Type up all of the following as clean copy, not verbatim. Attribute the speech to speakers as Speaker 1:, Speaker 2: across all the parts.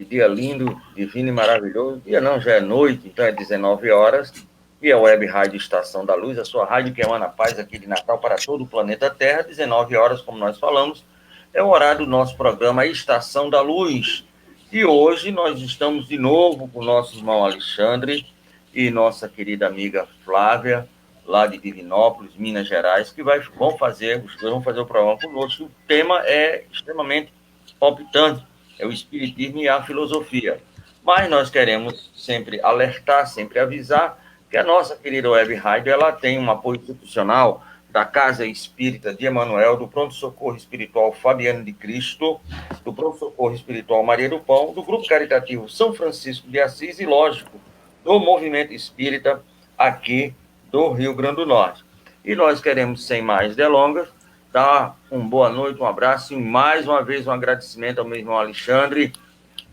Speaker 1: Que dia lindo, divino e maravilhoso. Dia não, já é noite, então é 19 horas. E a Web Rádio Estação da Luz, a sua rádio que emana paz aqui de Natal para todo o planeta Terra. 19 horas, como nós falamos, é o horário do nosso programa Estação da Luz. E hoje nós estamos de novo com o nosso irmão Alexandre e nossa querida amiga Flávia, lá de Divinópolis, Minas Gerais, que vão fazer o programa conosco. O tema é extremamente palpitante, é o espiritismo e a filosofia. Mas nós queremos sempre alertar, sempre avisar que a nossa querida Web Rádio, ela tem um apoio institucional da Casa Espírita de Emanuel, do Pronto Socorro Espiritual Fabiano de Cristo, do Pronto Socorro Espiritual Maria do Pão, do Grupo Caritativo São Francisco de Assis e, lógico, do Movimento Espírita aqui do Rio Grande do Norte. E nós queremos, sem mais delongas, dar uma boa noite, um abraço e mais uma vez um agradecimento ao meu irmão Alexandre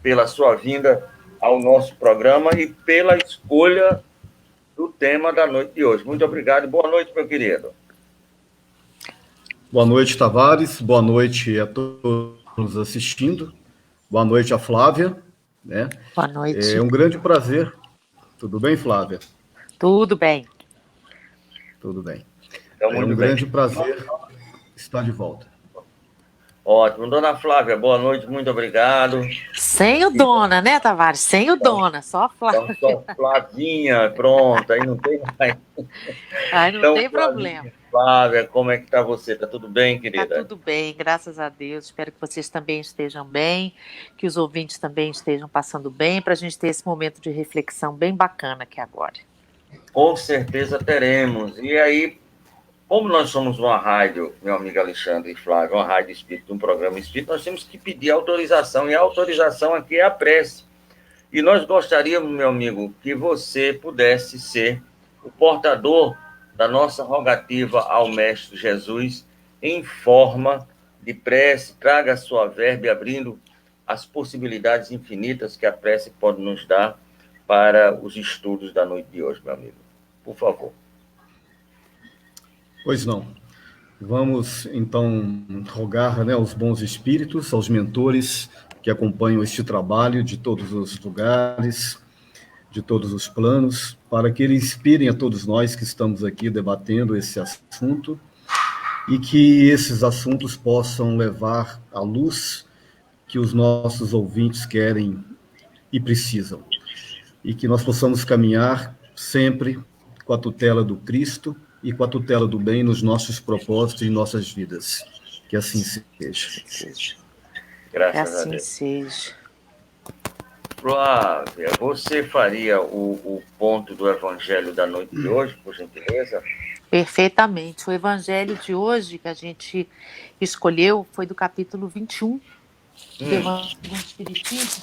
Speaker 1: pela sua vinda ao nosso programa e pela escolha do tema da noite de hoje. Muito obrigado e boa noite, meu querido.
Speaker 2: Boa noite, Tavares. Boa noite a todos assistindo. Boa noite a Flávia. Né?
Speaker 3: Boa noite.
Speaker 2: É um grande prazer. Tudo bem, Flávia?
Speaker 3: Tudo bem.
Speaker 2: Tudo bem.
Speaker 1: Então,
Speaker 2: É um grande prazer estar de volta.
Speaker 1: Ótimo. Dona Flávia, boa noite, muito obrigado.
Speaker 3: Sem o dona, né, Tavares? Sem o dona, só a Flávia.
Speaker 1: Então, só Flavinha, pronto, aí não tem mais.
Speaker 3: Aí não então, tem problema.
Speaker 1: Flávia, como é que está você? Está tudo bem, querida?
Speaker 3: Está tudo bem, graças a Deus. Espero que vocês também estejam bem, que os ouvintes também estejam passando bem, para a gente ter esse momento de reflexão bem bacana aqui agora.
Speaker 1: Com certeza teremos. E aí, como nós somos uma rádio, meu amigo Alexandre e Flávio, uma rádio espírita, um programa espírita, nós temos que pedir autorização, e a autorização aqui é a prece. E nós gostaríamos, meu amigo, que você pudesse ser o portador da nossa rogativa ao Mestre Jesus em forma de prece. Traga a sua verba, abrindo as possibilidades infinitas que a prece pode nos dar para os estudos da noite de hoje, meu amigo. Por favor.
Speaker 2: Pois não. Vamos, então, rogar, né, aos bons espíritos, aos mentores que acompanham este trabalho de todos os lugares, de todos os planos, para que eles inspirem a todos nós que estamos aqui debatendo esse assunto e que esses assuntos possam levar à luz que os nossos ouvintes querem e precisam. E que nós possamos caminhar sempre com a tutela do Cristo e com a tutela do bem nos nossos propósitos e nossas vidas. Que assim seja.
Speaker 1: Graças a Deus.
Speaker 3: Seja.
Speaker 1: Flávia, você faria o ponto do Evangelho da noite de hoje, por gentileza?
Speaker 3: Perfeitamente. O Evangelho de hoje que a gente escolheu foi do capítulo 21 do Evangelho do Espiritismo,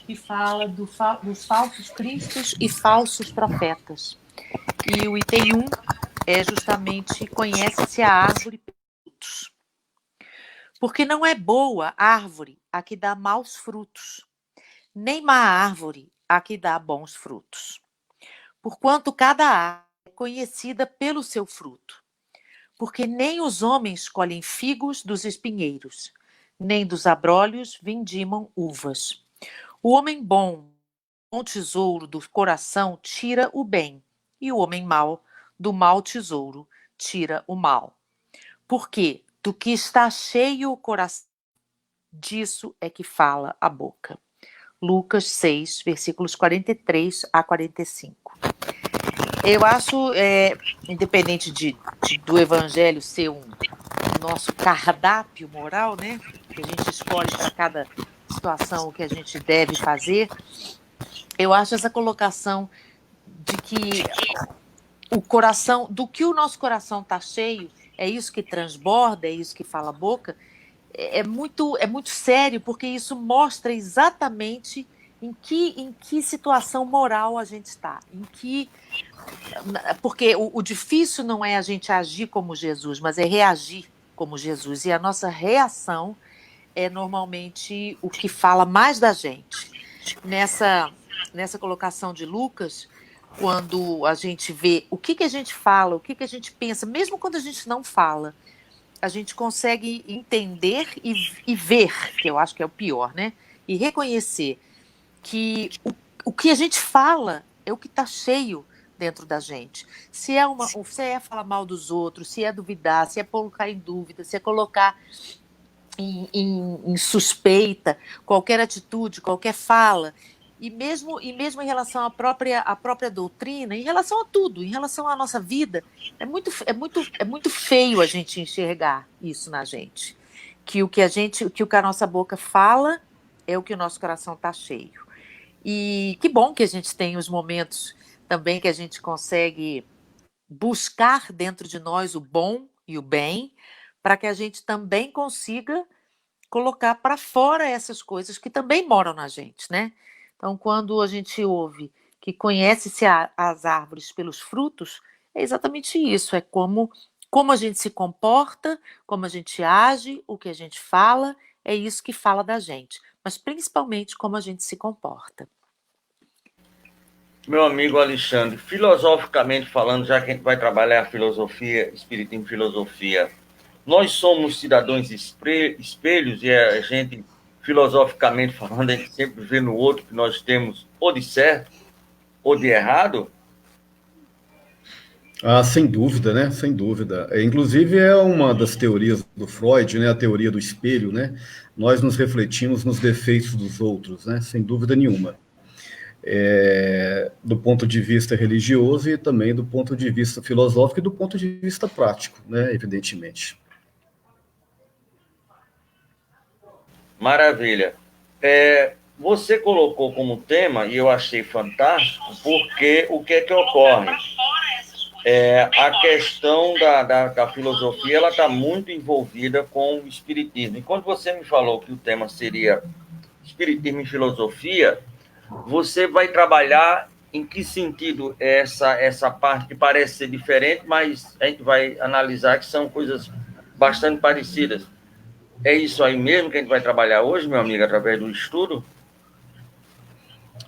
Speaker 3: que fala dos falsos cristos e falsos profetas. E o item 1 é justamente conhece-se a árvore pelos frutos. Porque não é boa árvore a que dá maus frutos, nem má árvore a que dá bons frutos. Porquanto cada árvore é conhecida pelo seu fruto. Porque nem os homens colhem figos dos espinheiros, nem dos abrolhos vindimam uvas. O homem bom tesouro do coração tira o bem, e o homem mau do mau tesouro tira o mal. Porque do que está cheio o coração, disso é que fala a boca. Lucas 6, versículos 43 a 45. Eu acho, independente do evangelho ser um nosso cardápio moral, né? Que a gente escolhe para cada situação o que a gente deve fazer, eu acho essa colocação de que o coração, do que o nosso coração está cheio, é isso que transborda, é isso que fala a boca, é muito sério, porque isso mostra exatamente em que situação moral a gente está, porque o difícil não é a gente agir como Jesus, mas é reagir como Jesus, e a nossa reação é normalmente o que fala mais da gente. Nessa colocação de Lucas, quando a gente vê o que a gente fala, o que a gente pensa, mesmo quando a gente não fala, a gente consegue entender e ver, que eu acho que é o pior, né? E reconhecer que o que a gente fala é o que está cheio dentro da gente. Se é falar mal dos outros, se é duvidar, se é colocar em dúvida, se é colocar em suspeita qualquer atitude, qualquer fala, e mesmo em relação à própria doutrina, em relação a tudo, em relação à nossa vida, é muito feio a gente enxergar isso na gente. Que o que a nossa boca fala é o que o nosso coração está cheio. E que bom que a gente tem os momentos também que a gente consegue buscar dentro de nós o bom e o bem, para que a gente também consiga colocar para fora essas coisas que também moram na gente, né? Então, quando a gente ouve que conhece-se as árvores pelos frutos, é exatamente isso, é como a gente se comporta, como a gente age, o que a gente fala, é isso que fala da gente, mas principalmente como a gente se comporta.
Speaker 1: Meu amigo Alexandre, filosoficamente falando, já que a gente vai trabalhar a filosofia, espiritismo e filosofia, nós somos cidadãos espelhos e a gente, filosoficamente falando, a gente sempre vê no outro que nós temos ou de certo ou de errado?
Speaker 2: Ah, sem dúvida, né? Sem dúvida. Inclusive é uma das teorias do Freud, né? A teoria do espelho, né? Nós nos refletimos nos defeitos dos outros, né? Sem dúvida nenhuma. Do ponto de vista religioso e também do ponto de vista filosófico e do ponto de vista prático, né? Evidentemente.
Speaker 1: Maravilha. Você colocou como tema, e eu achei fantástico, porque o que é que ocorre? A questão da filosofia, ela está muito envolvida com o espiritismo. E quando você me falou que o tema seria espiritismo e filosofia, você vai trabalhar em que sentido essa parte que parece ser diferente, mas a gente vai analisar que são coisas bastante parecidas. É isso aí mesmo que a gente vai trabalhar hoje, meu amigo, através do estudo?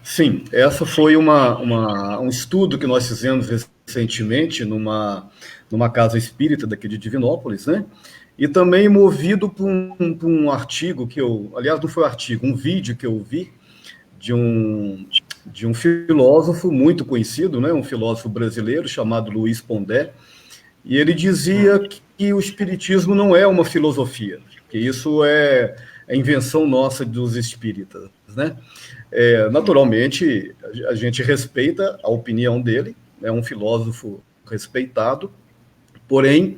Speaker 2: Sim, essa foi um estudo que nós fizemos recentemente numa casa espírita daqui de Divinópolis, né? E também movido por um artigo aliás, não foi um artigo, um vídeo que eu vi de um filósofo muito conhecido, né? Um filósofo brasileiro chamado Luiz Pondé, e ele dizia que o espiritismo não é uma filosofia, que isso é invenção nossa dos espíritas, né? Naturalmente, a gente respeita a opinião dele, é um filósofo respeitado, porém,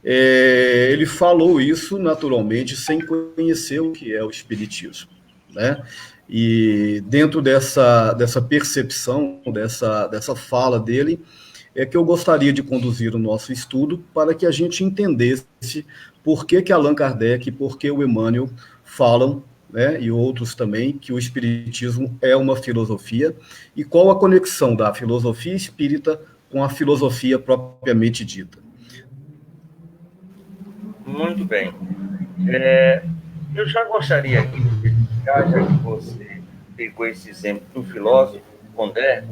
Speaker 2: ele falou isso naturalmente sem conhecer o que é o espiritismo, né? E dentro dessa percepção, dessa fala dele, é que eu gostaria de conduzir o nosso estudo para que a gente entendesse por que Allan Kardec e por que o Emmanuel falam, né, e outros também, que o espiritismo é uma filosofia, e qual a conexão da filosofia espírita com a filosofia propriamente dita.
Speaker 1: Muito bem. Eu já gostaria aqui de verificar, já que você pegou esse exemplo do filósofo Pondé,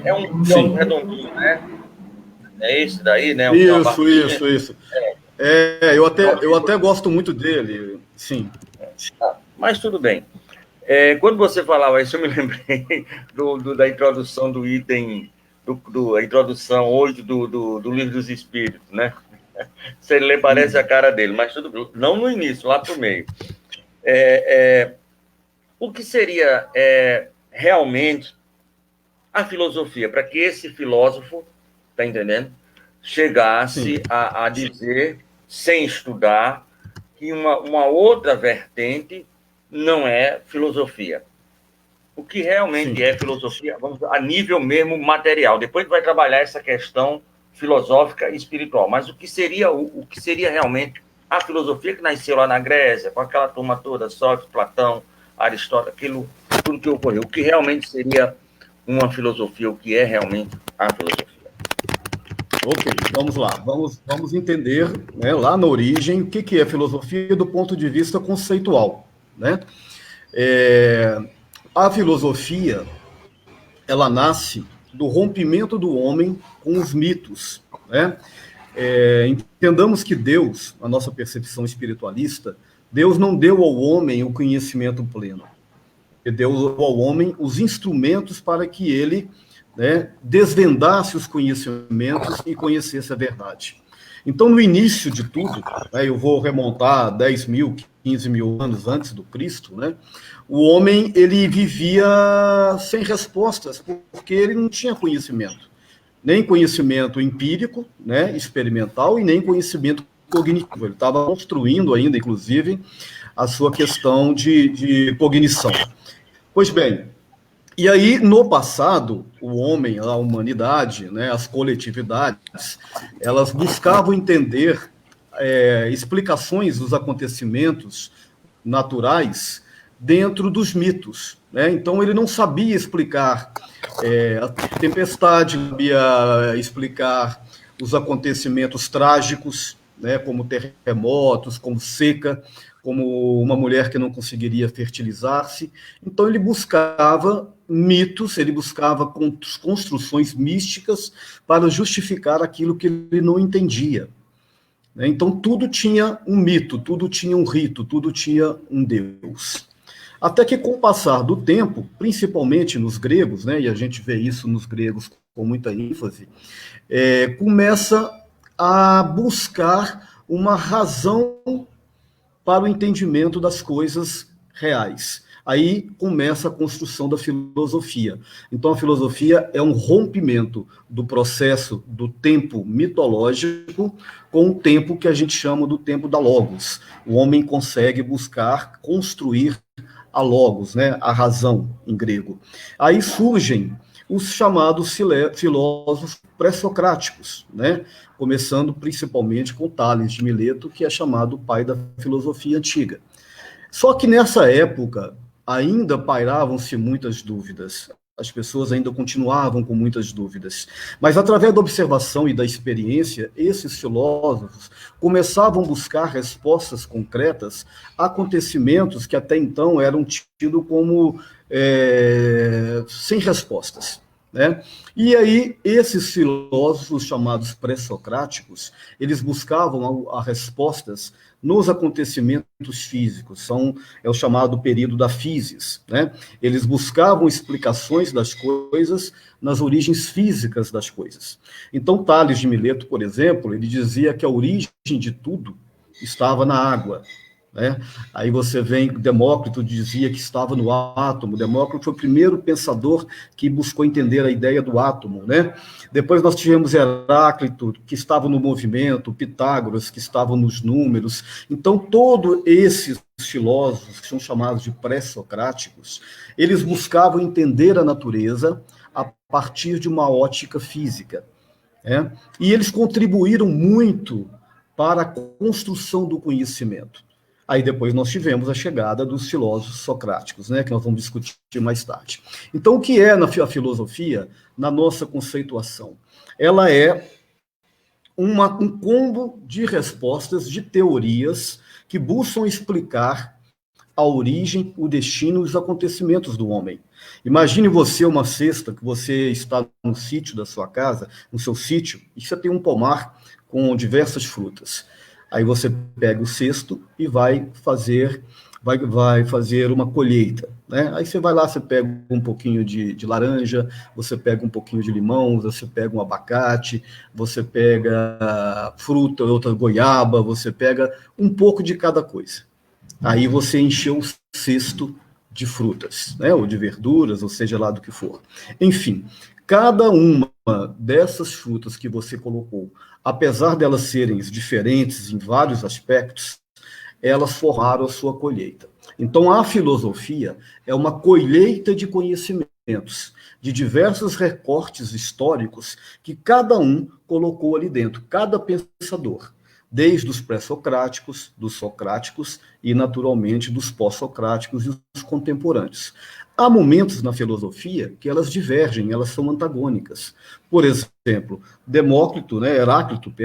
Speaker 1: é um triângulo redondinho, né? É esse daí, né?
Speaker 2: Isso. Eu até gosto muito dele, sim.
Speaker 1: Mas tudo bem. Quando você falava isso, eu me lembrei da introdução do item, a introdução 8 do Livro dos Espíritos, né? Se ele lê, parece a cara dele, mas tudo bem. Não no início, lá para o meio. O que seria realmente a filosofia, para que esse filósofo, tá entendendo, chegasse a dizer, sem estudar, que uma outra vertente não é filosofia. O que realmente é filosofia, vamos a nível mesmo material. Depois a gente vai trabalhar essa questão filosófica e espiritual. Mas o que seria realmente a filosofia que nasceu lá na Grécia, com aquela turma toda, Sócrates, Platão, Aristóteles, tudo que ocorreu. O que realmente seria uma filosofia, o que é realmente a filosofia?
Speaker 2: Ok, vamos lá. Vamos entender, né, lá na origem o que é filosofia do ponto de vista conceitual, né? A filosofia, ela nasce do rompimento do homem com os mitos, né? Entendamos que Deus, a nossa percepção espiritualista, Deus não deu ao homem o conhecimento pleno. deu ao homem os instrumentos para que ele, né, desvendasse os conhecimentos e conhecesse a verdade. Então, no início de tudo, né, eu vou remontar 10 mil, 15 mil anos antes do Cristo, né, o homem ele vivia sem respostas, porque ele não tinha conhecimento. Nem conhecimento empírico, né, experimental, e nem conhecimento cognitivo. Ele estava construindo ainda, inclusive, a sua questão de cognição. Pois bem, e aí, no passado, o homem, a humanidade, né, as coletividades, elas buscavam entender explicações dos acontecimentos naturais dentro dos mitos, né? Então, ele não sabia explicar a tempestade, não sabia explicar os acontecimentos trágicos, né, como terremotos, como seca, como uma mulher que não conseguiria fertilizar-se. Então, ele buscava mitos, ele buscava construções místicas para justificar aquilo que ele não entendia. Então, tudo tinha um mito, tudo tinha um rito, tudo tinha um Deus. Até que, com o passar do tempo, principalmente nos gregos, né, e a gente vê isso nos gregos com muita ênfase, começa a buscar uma razão para o entendimento das coisas reais. Aí começa a construção da filosofia. Então, a filosofia é um rompimento do processo do tempo mitológico com o tempo que a gente chama do tempo da logos. O homem consegue buscar construir a logos, né, a razão em grego. Aí surgem os chamados filósofos pré-socráticos, né? Começando principalmente com Tales de Mileto, que é chamado o pai da filosofia antiga. Só que nessa época ainda pairavam-se muitas dúvidas, as pessoas ainda continuavam com muitas dúvidas, mas através da observação e da experiência, esses filósofos começavam a buscar respostas concretas a acontecimentos que até então eram tidos como sem respostas, né? E aí, esses filósofos chamados pré-socráticos, eles buscavam as respostas nos acontecimentos físicos, é o chamado período da physis, né? Eles buscavam explicações das coisas nas origens físicas das coisas. Então, Tales de Mileto, por exemplo, ele dizia que a origem de tudo estava na água, né? Aí você vem, Demócrito dizia que estava no átomo. Demócrito foi o primeiro pensador que buscou entender a ideia do átomo, né? Depois nós tivemos Heráclito, que estava no movimento, Pitágoras, que estava nos números. Então, todos esses filósofos, que são chamados de pré-socráticos, eles buscavam entender a natureza a partir de uma ótica física, né? E eles contribuíram muito para a construção do conhecimento. Aí depois nós tivemos a chegada dos filósofos socráticos, né, que nós vamos discutir mais tarde. Então, o que é a filosofia, na nossa conceituação? Ela é um combo de respostas, de teorias, que buscam explicar a origem, o destino e os acontecimentos do homem. Imagine você uma sexta, que você está no sítio da sua casa, no seu sítio, e você tem um pomar com diversas frutas. Aí você pega o cesto e vai fazer uma colheita, né? Aí você vai lá, você pega um pouquinho de laranja, você pega um pouquinho de limão, você pega um abacate, você pega fruta, outra goiaba, você pega um pouco de cada coisa. Aí você encheu o cesto de frutas, né? Ou de verduras, ou seja lá do que for. Enfim, cada uma dessas frutas que você colocou, apesar delas serem diferentes em vários aspectos, elas formaram a sua colheita. Então, a filosofia é uma colheita de conhecimentos, de diversos recortes históricos que cada um colocou ali dentro, cada pensador, desde os pré-socráticos, dos socráticos e, naturalmente, dos pós-socráticos e os contemporâneos. Há momentos na filosofia que elas divergem, elas são antagônicas. Por exemplo, Heráclito,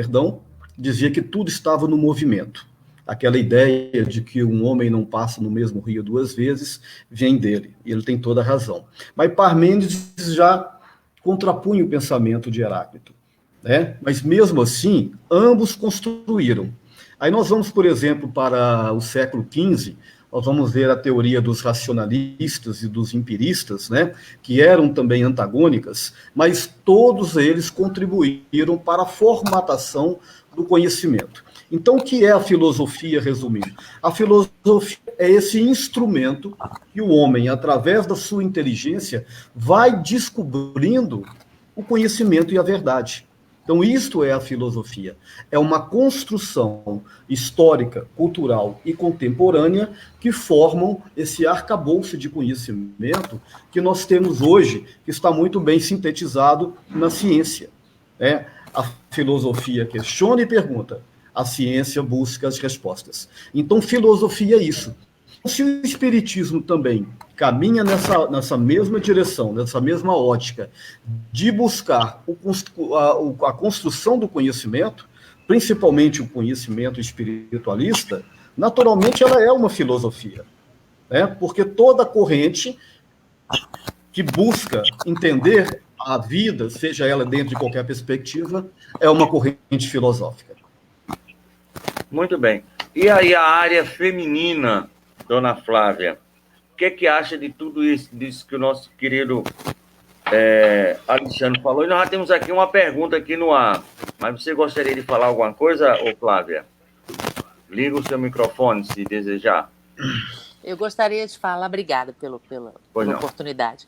Speaker 2: dizia que tudo estava no movimento. Aquela ideia de que um homem não passa no mesmo rio duas vezes vem dele, e ele tem toda a razão. Mas Parmênides já contrapunha o pensamento de Heráclito, né? Mas mesmo assim, ambos construíram. Aí nós vamos, por exemplo, para o século XV, nós vamos ver a teoria dos racionalistas e dos empiristas, né, que eram também antagônicas, mas todos eles contribuíram para a formatação do conhecimento. Então, o que é a filosofia, resumindo? A filosofia é esse instrumento que o homem, através da sua inteligência, vai descobrindo o conhecimento e a verdade. Então, isto é a filosofia. É uma construção histórica, cultural e contemporânea que formam esse arcabouço de conhecimento que nós temos hoje, que está muito bem sintetizado na ciência. A filosofia questiona e pergunta, a ciência busca as respostas. Então, filosofia é isso. Se o espiritismo também caminha nessa mesma direção, nessa mesma ótica, de buscar a construção do conhecimento, principalmente o conhecimento espiritualista, naturalmente ela é uma filosofia, né? Porque toda corrente que busca entender a vida, seja ela dentro de qualquer perspectiva, é uma corrente filosófica.
Speaker 1: Muito bem. E aí a área feminina, dona Flávia, o que acha de tudo isso, disso que o nosso querido Alexandre falou? E nós já temos aqui uma pergunta aqui no ar, mas você gostaria de falar alguma coisa, ô Flávia? Liga o seu microfone, se desejar.
Speaker 3: Eu gostaria de falar, obrigada pela oportunidade,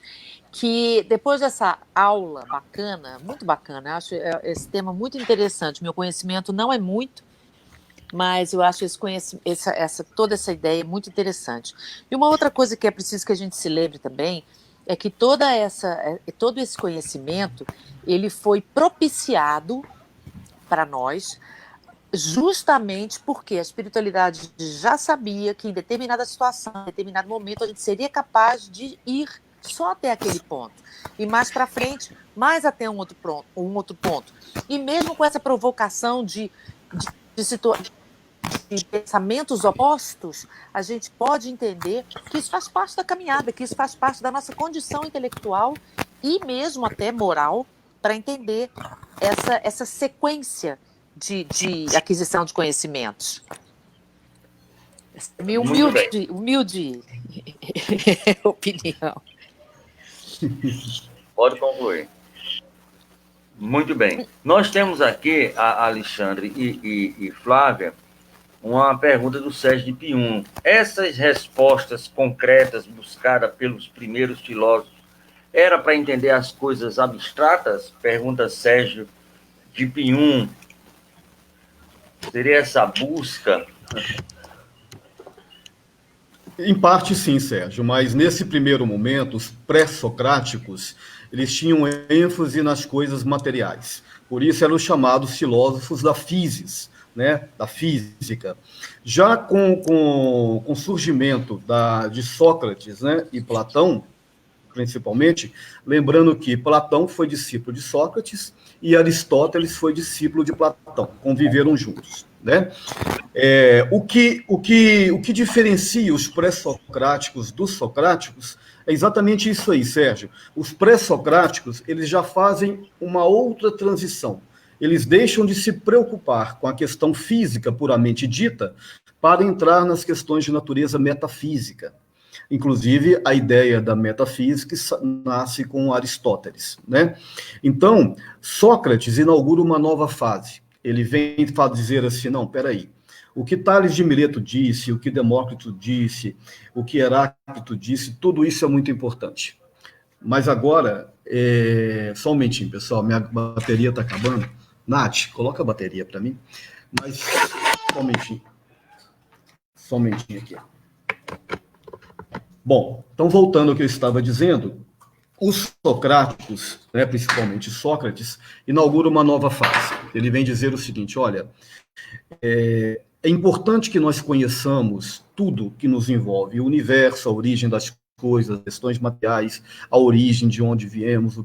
Speaker 3: que depois dessa aula bacana, muito bacana, eu acho esse tema muito interessante, meu conhecimento não é muito, mas eu acho toda essa ideia muito interessante. E uma outra coisa que é preciso que a gente se lembre também é que todo esse conhecimento ele foi propiciado para nós justamente porque a espiritualidade já sabia que em determinada situação, em determinado momento, a gente seria capaz de ir só até aquele ponto. E mais para frente, mais até um outro ponto. E mesmo com essa provocação de pensamentos opostos, a gente pode entender que isso faz parte da caminhada, que isso faz parte da nossa condição intelectual e mesmo até moral para entender essa sequência de aquisição de conhecimentos. Humilde opinião.
Speaker 1: Pode concluir. Muito bem. Nós temos aqui, Alexandre e Flávia, uma pergunta do Sérgio de Pium. Essas respostas concretas buscadas pelos primeiros filósofos era para entender as coisas abstratas? Pergunta Sérgio de Pium. Seria essa busca?
Speaker 2: Em parte sim, Sérgio, mas nesse primeiro momento, os pré-socráticos, eles tinham ênfase nas coisas materiais. Por isso eram chamados filósofos da physis, né, da física. Já com o surgimento de Sócrates, né, e Platão, principalmente, lembrando que Platão foi discípulo de Sócrates e Aristóteles foi discípulo de Platão, conviveram juntos, né? O que diferencia os pré-socráticos dos socráticos é exatamente isso aí, Sérgio. Os pré-socráticos, eles já fazem uma outra transição. Eles deixam de se preocupar com a questão física puramente dita para entrar nas questões de natureza metafísica. Inclusive, a ideia da metafísica nasce com Aristóteles, né? Então, Sócrates inaugura uma nova fase. Ele vem dizer assim, não, peraí, o que Tales de Mileto disse, o que Demócrito disse, o que Heráclito disse, tudo isso é muito importante. Mas agora, só um momentinho, pessoal, minha bateria está acabando. Nath, coloca a bateria para mim. Mas, só um momentinho. Só um momentinho aqui. Bom, então voltando ao que eu estava dizendo, os socráticos, né, principalmente Sócrates, inaugura uma nova fase. Ele vem dizer o seguinte, olha, é importante que nós conheçamos tudo que nos envolve, o universo, a origem das coisas, questões materiais, a origem de onde viemos,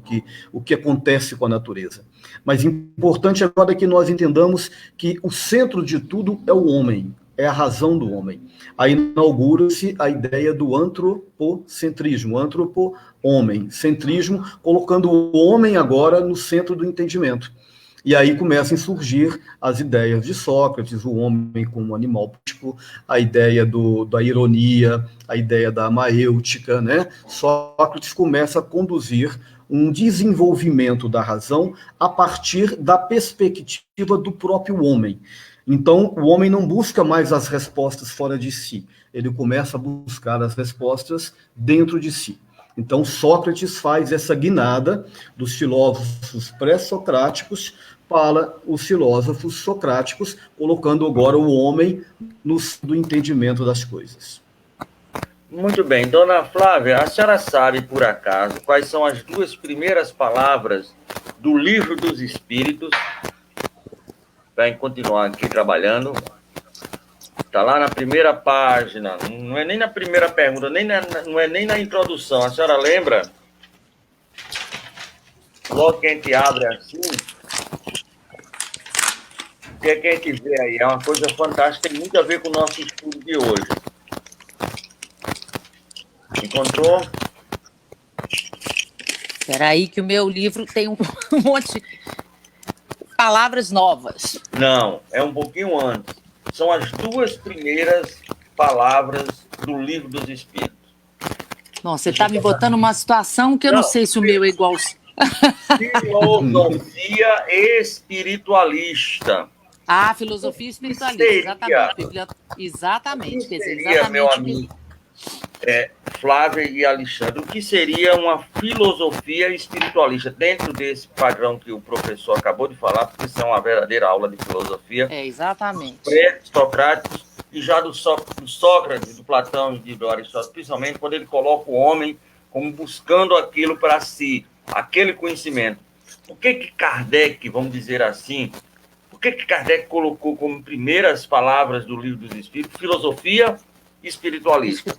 Speaker 2: o que acontece com a natureza. Mas importante agora é que nós entendamos que o centro de tudo é o homem, é a razão do homem. Aí inaugura-se a ideia do antropocentrismo, antropo-homem, centrismo, colocando o homem agora no centro do entendimento. E aí começam a surgir as ideias de Sócrates, o homem como animal político, a ideia da ironia, a ideia da maêutica, né? Sócrates começa a conduzir um desenvolvimento da razão a partir da perspectiva do próprio homem. Então, o homem não busca mais as respostas fora de si, ele começa a buscar as respostas dentro de si. Então, Sócrates faz essa guinada dos filósofos pré-socráticos para os filósofos socráticos, colocando agora o homem no entendimento das coisas.
Speaker 1: Muito bem. Dona Flávia, a senhora sabe, por acaso, quais são as 2 primeiras palavras do Livro dos Espíritos? Vai continuar aqui trabalhando. Está lá na primeira página, não é nem na primeira pergunta, não é nem na introdução. A senhora lembra? Logo que a gente abre assim, o que é que a gente vê aí? É uma coisa fantástica, tem muito a ver com o nosso estudo de hoje. Encontrou?
Speaker 3: Espera aí que o meu livro tem um monte de palavras novas.
Speaker 1: Não, é um pouquinho antes. São as 2 primeiras palavras do Livro dos Espíritos.
Speaker 3: Nossa, você está me botando numa situação que eu não sei se o meu é igual.
Speaker 1: Filosofia espiritualista.
Speaker 3: Ah, filosofia espiritualista, exatamente. Exatamente, quer dizer, exatamente.
Speaker 1: Meu amigo, Flávia e Alexandre, o que seria uma filosofia espiritualista dentro desse padrão que o professor acabou de falar, porque isso é uma verdadeira aula de filosofia.
Speaker 3: Exatamente.
Speaker 1: Pré-socráticos e já do Sócrates, do Platão e do Aristóteles, principalmente quando ele coloca o homem como buscando aquilo para si, aquele conhecimento. Por que Kardec, vamos dizer assim, por que Kardec colocou como primeiras palavras do Livro dos Espíritos filosofia espiritualista?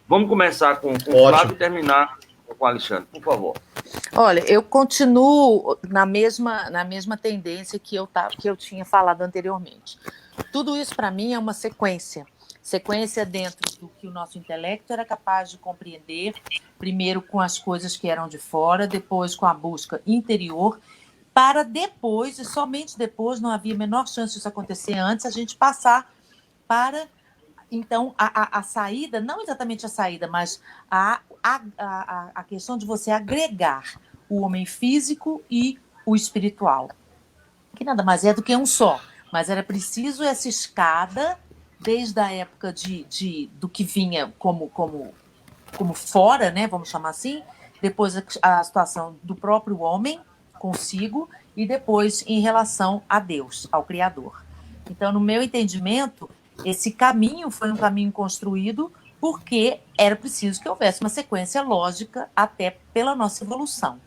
Speaker 1: Vamos começar com o Flávio e terminar com o Alexandre, por favor.
Speaker 3: Olha, eu continuo na mesma tendência que eu tinha falado anteriormente. Tudo isso, para mim, é uma sequência dentro do que o nosso intelecto era capaz de compreender, primeiro com as coisas que eram de fora, depois com a busca interior, para depois, e somente depois, não havia a menor chance disso acontecer antes, a gente passar para, então, a saída, não exatamente a saída, mas a questão de você agregar o homem físico e o espiritual, que nada mais é do que um só, mas era preciso essa escada desde a época do que vinha como fora, né, vamos chamar assim, depois a situação do próprio homem consigo e depois em relação a Deus, ao Criador. Então, no meu entendimento, esse caminho foi um caminho construído porque era preciso que houvesse uma sequência lógica até pela nossa evolução.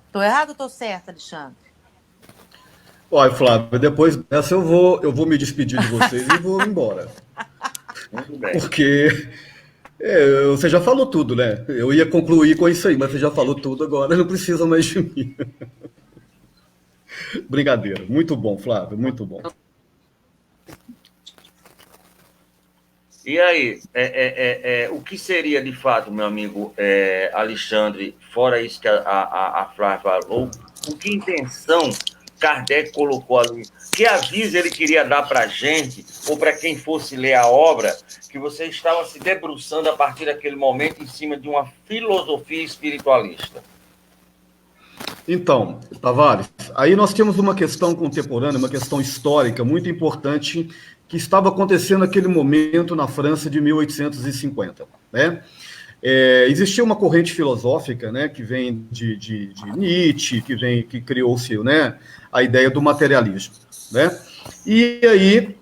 Speaker 3: Estou errado ou estou certa, Alexandre?
Speaker 2: Olha, Flávio, depois dessa eu vou me despedir de vocês e vou embora.
Speaker 1: Muito bem.
Speaker 2: Porque você já falou tudo, né? Eu ia concluir com isso aí, mas você já falou tudo agora, não precisa mais de mim. Brincadeira. Muito bom, Flávio, muito bom.
Speaker 1: E aí, o que seria de fato, meu amigo Alexandre, fora isso que a Flávia falou, com que intenção Kardec colocou ali? Que aviso ele queria dar para a gente, ou para quem fosse ler a obra, que você estava se debruçando a partir daquele momento em cima de uma filosofia espiritualista?
Speaker 2: Então, Tavares, aí nós temos uma questão contemporânea, uma questão histórica muito importante que estava acontecendo naquele momento na França de 1850, né? Existia uma corrente filosófica, né, que vem de Nietzsche, que criou-se, né, a ideia do materialismo, né? E aí,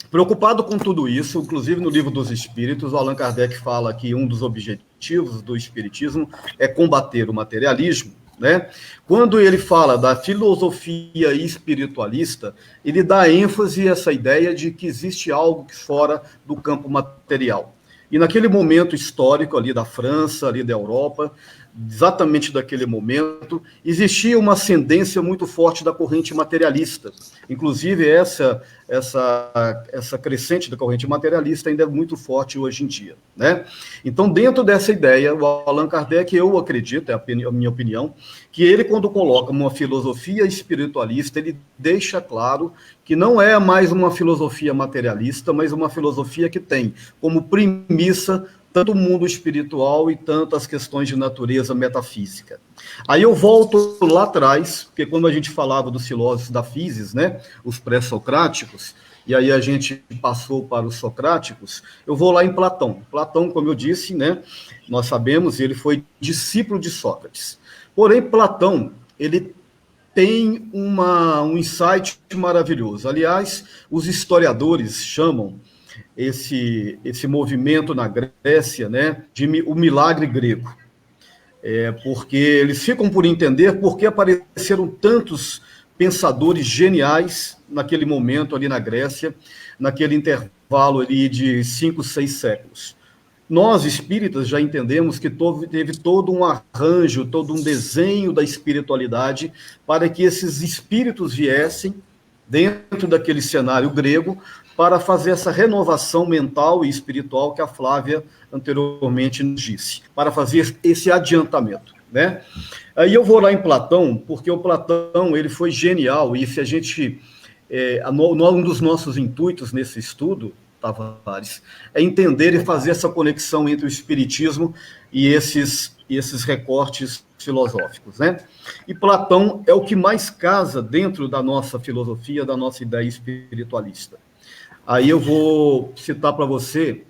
Speaker 2: preocupado com tudo isso, inclusive no Livro dos Espíritos, o Allan Kardec fala que um dos objetivos do espiritismo é combater o materialismo, né? Quando ele fala da filosofia espiritualista, ele dá ênfase a essa ideia de que existe algo fora do campo material. E naquele momento histórico ali da França, ali da Europa, exatamente daquele momento, existia uma ascendência muito forte da corrente materialista. Inclusive, essa crescente da corrente materialista ainda é muito forte hoje em dia, né? Então, dentro dessa ideia, o Allan Kardec, eu acredito, é a minha opinião, que ele, quando coloca uma filosofia espiritualista, ele deixa claro que não é mais uma filosofia materialista, mas uma filosofia que tem como premissa tanto o mundo espiritual e tanto as questões de natureza metafísica. Aí eu volto lá atrás, porque quando a gente falava dos filósofos da physis, né, os pré-socráticos, e aí a gente passou para os socráticos, eu vou lá em Platão. Platão, como eu disse, né, nós sabemos, ele foi discípulo de Sócrates. Porém, Platão, ele tem um insight maravilhoso. Aliás, os historiadores chamam esse movimento na Grécia, né, de o milagre grego. Porque eles ficam por entender por que apareceram tantos pensadores geniais naquele momento ali na Grécia, naquele intervalo ali de 5, 6 séculos. Nós, espíritas, já entendemos que teve todo um arranjo, todo um desenho da espiritualidade para que esses espíritos viessem dentro daquele cenário grego para fazer essa renovação mental e espiritual que a Flávia anteriormente nos disse, para fazer esse adiantamento, né? Aí eu vou lá em Platão, porque o Platão, ele foi genial, e se a gente, um dos nossos intuitos nesse estudo, Tavares, é entender e fazer essa conexão entre o espiritismo e esses recortes filosóficos, né? E Platão é o que mais casa dentro da nossa filosofia, da nossa ideia espiritualista. Aí eu vou citar para você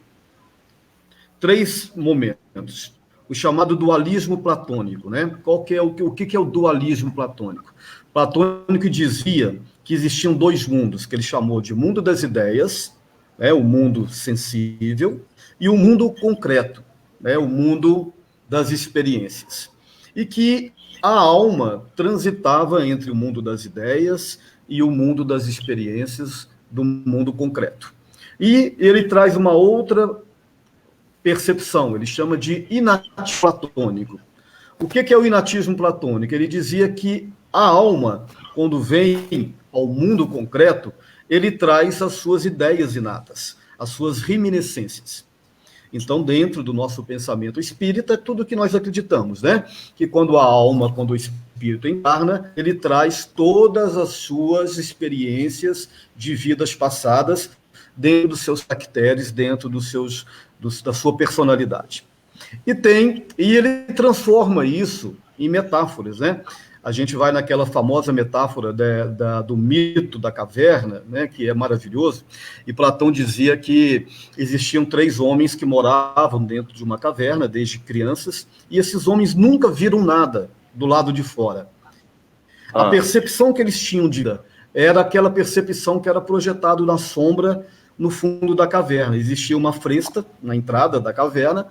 Speaker 2: 3 momentos. O chamado dualismo platônico, né? O que é o dualismo platônico? Platônico dizia que existiam 2 mundos, que ele chamou de mundo das ideias, né, o mundo sensível, e o mundo concreto, né, o mundo das experiências. E que a alma transitava entre o mundo das ideias e o mundo das experiências do mundo concreto. E ele traz uma outra percepção, ele chama de inatismo platônico. O que é o inatismo platônico? Ele dizia que a alma, quando vem ao mundo concreto, ele traz as suas ideias inatas, as suas reminiscências. Então, dentro do nosso pensamento espírita, é tudo que nós acreditamos, né? Que quando a alma, quando o espírito encarna, ele traz todas as suas experiências de vidas passadas dentro dos seus caracteres, dentro da sua personalidade. E ele transforma isso em metáforas, né? A gente vai naquela famosa metáfora do mito da caverna, né, que é maravilhoso, e Platão dizia que existiam 3 homens que moravam dentro de uma caverna desde crianças, e esses homens nunca viram nada do lado de fora. A percepção que eles tinham de vida era aquela percepção que era projetada na sombra no fundo da caverna. Existia uma fresta na entrada da caverna,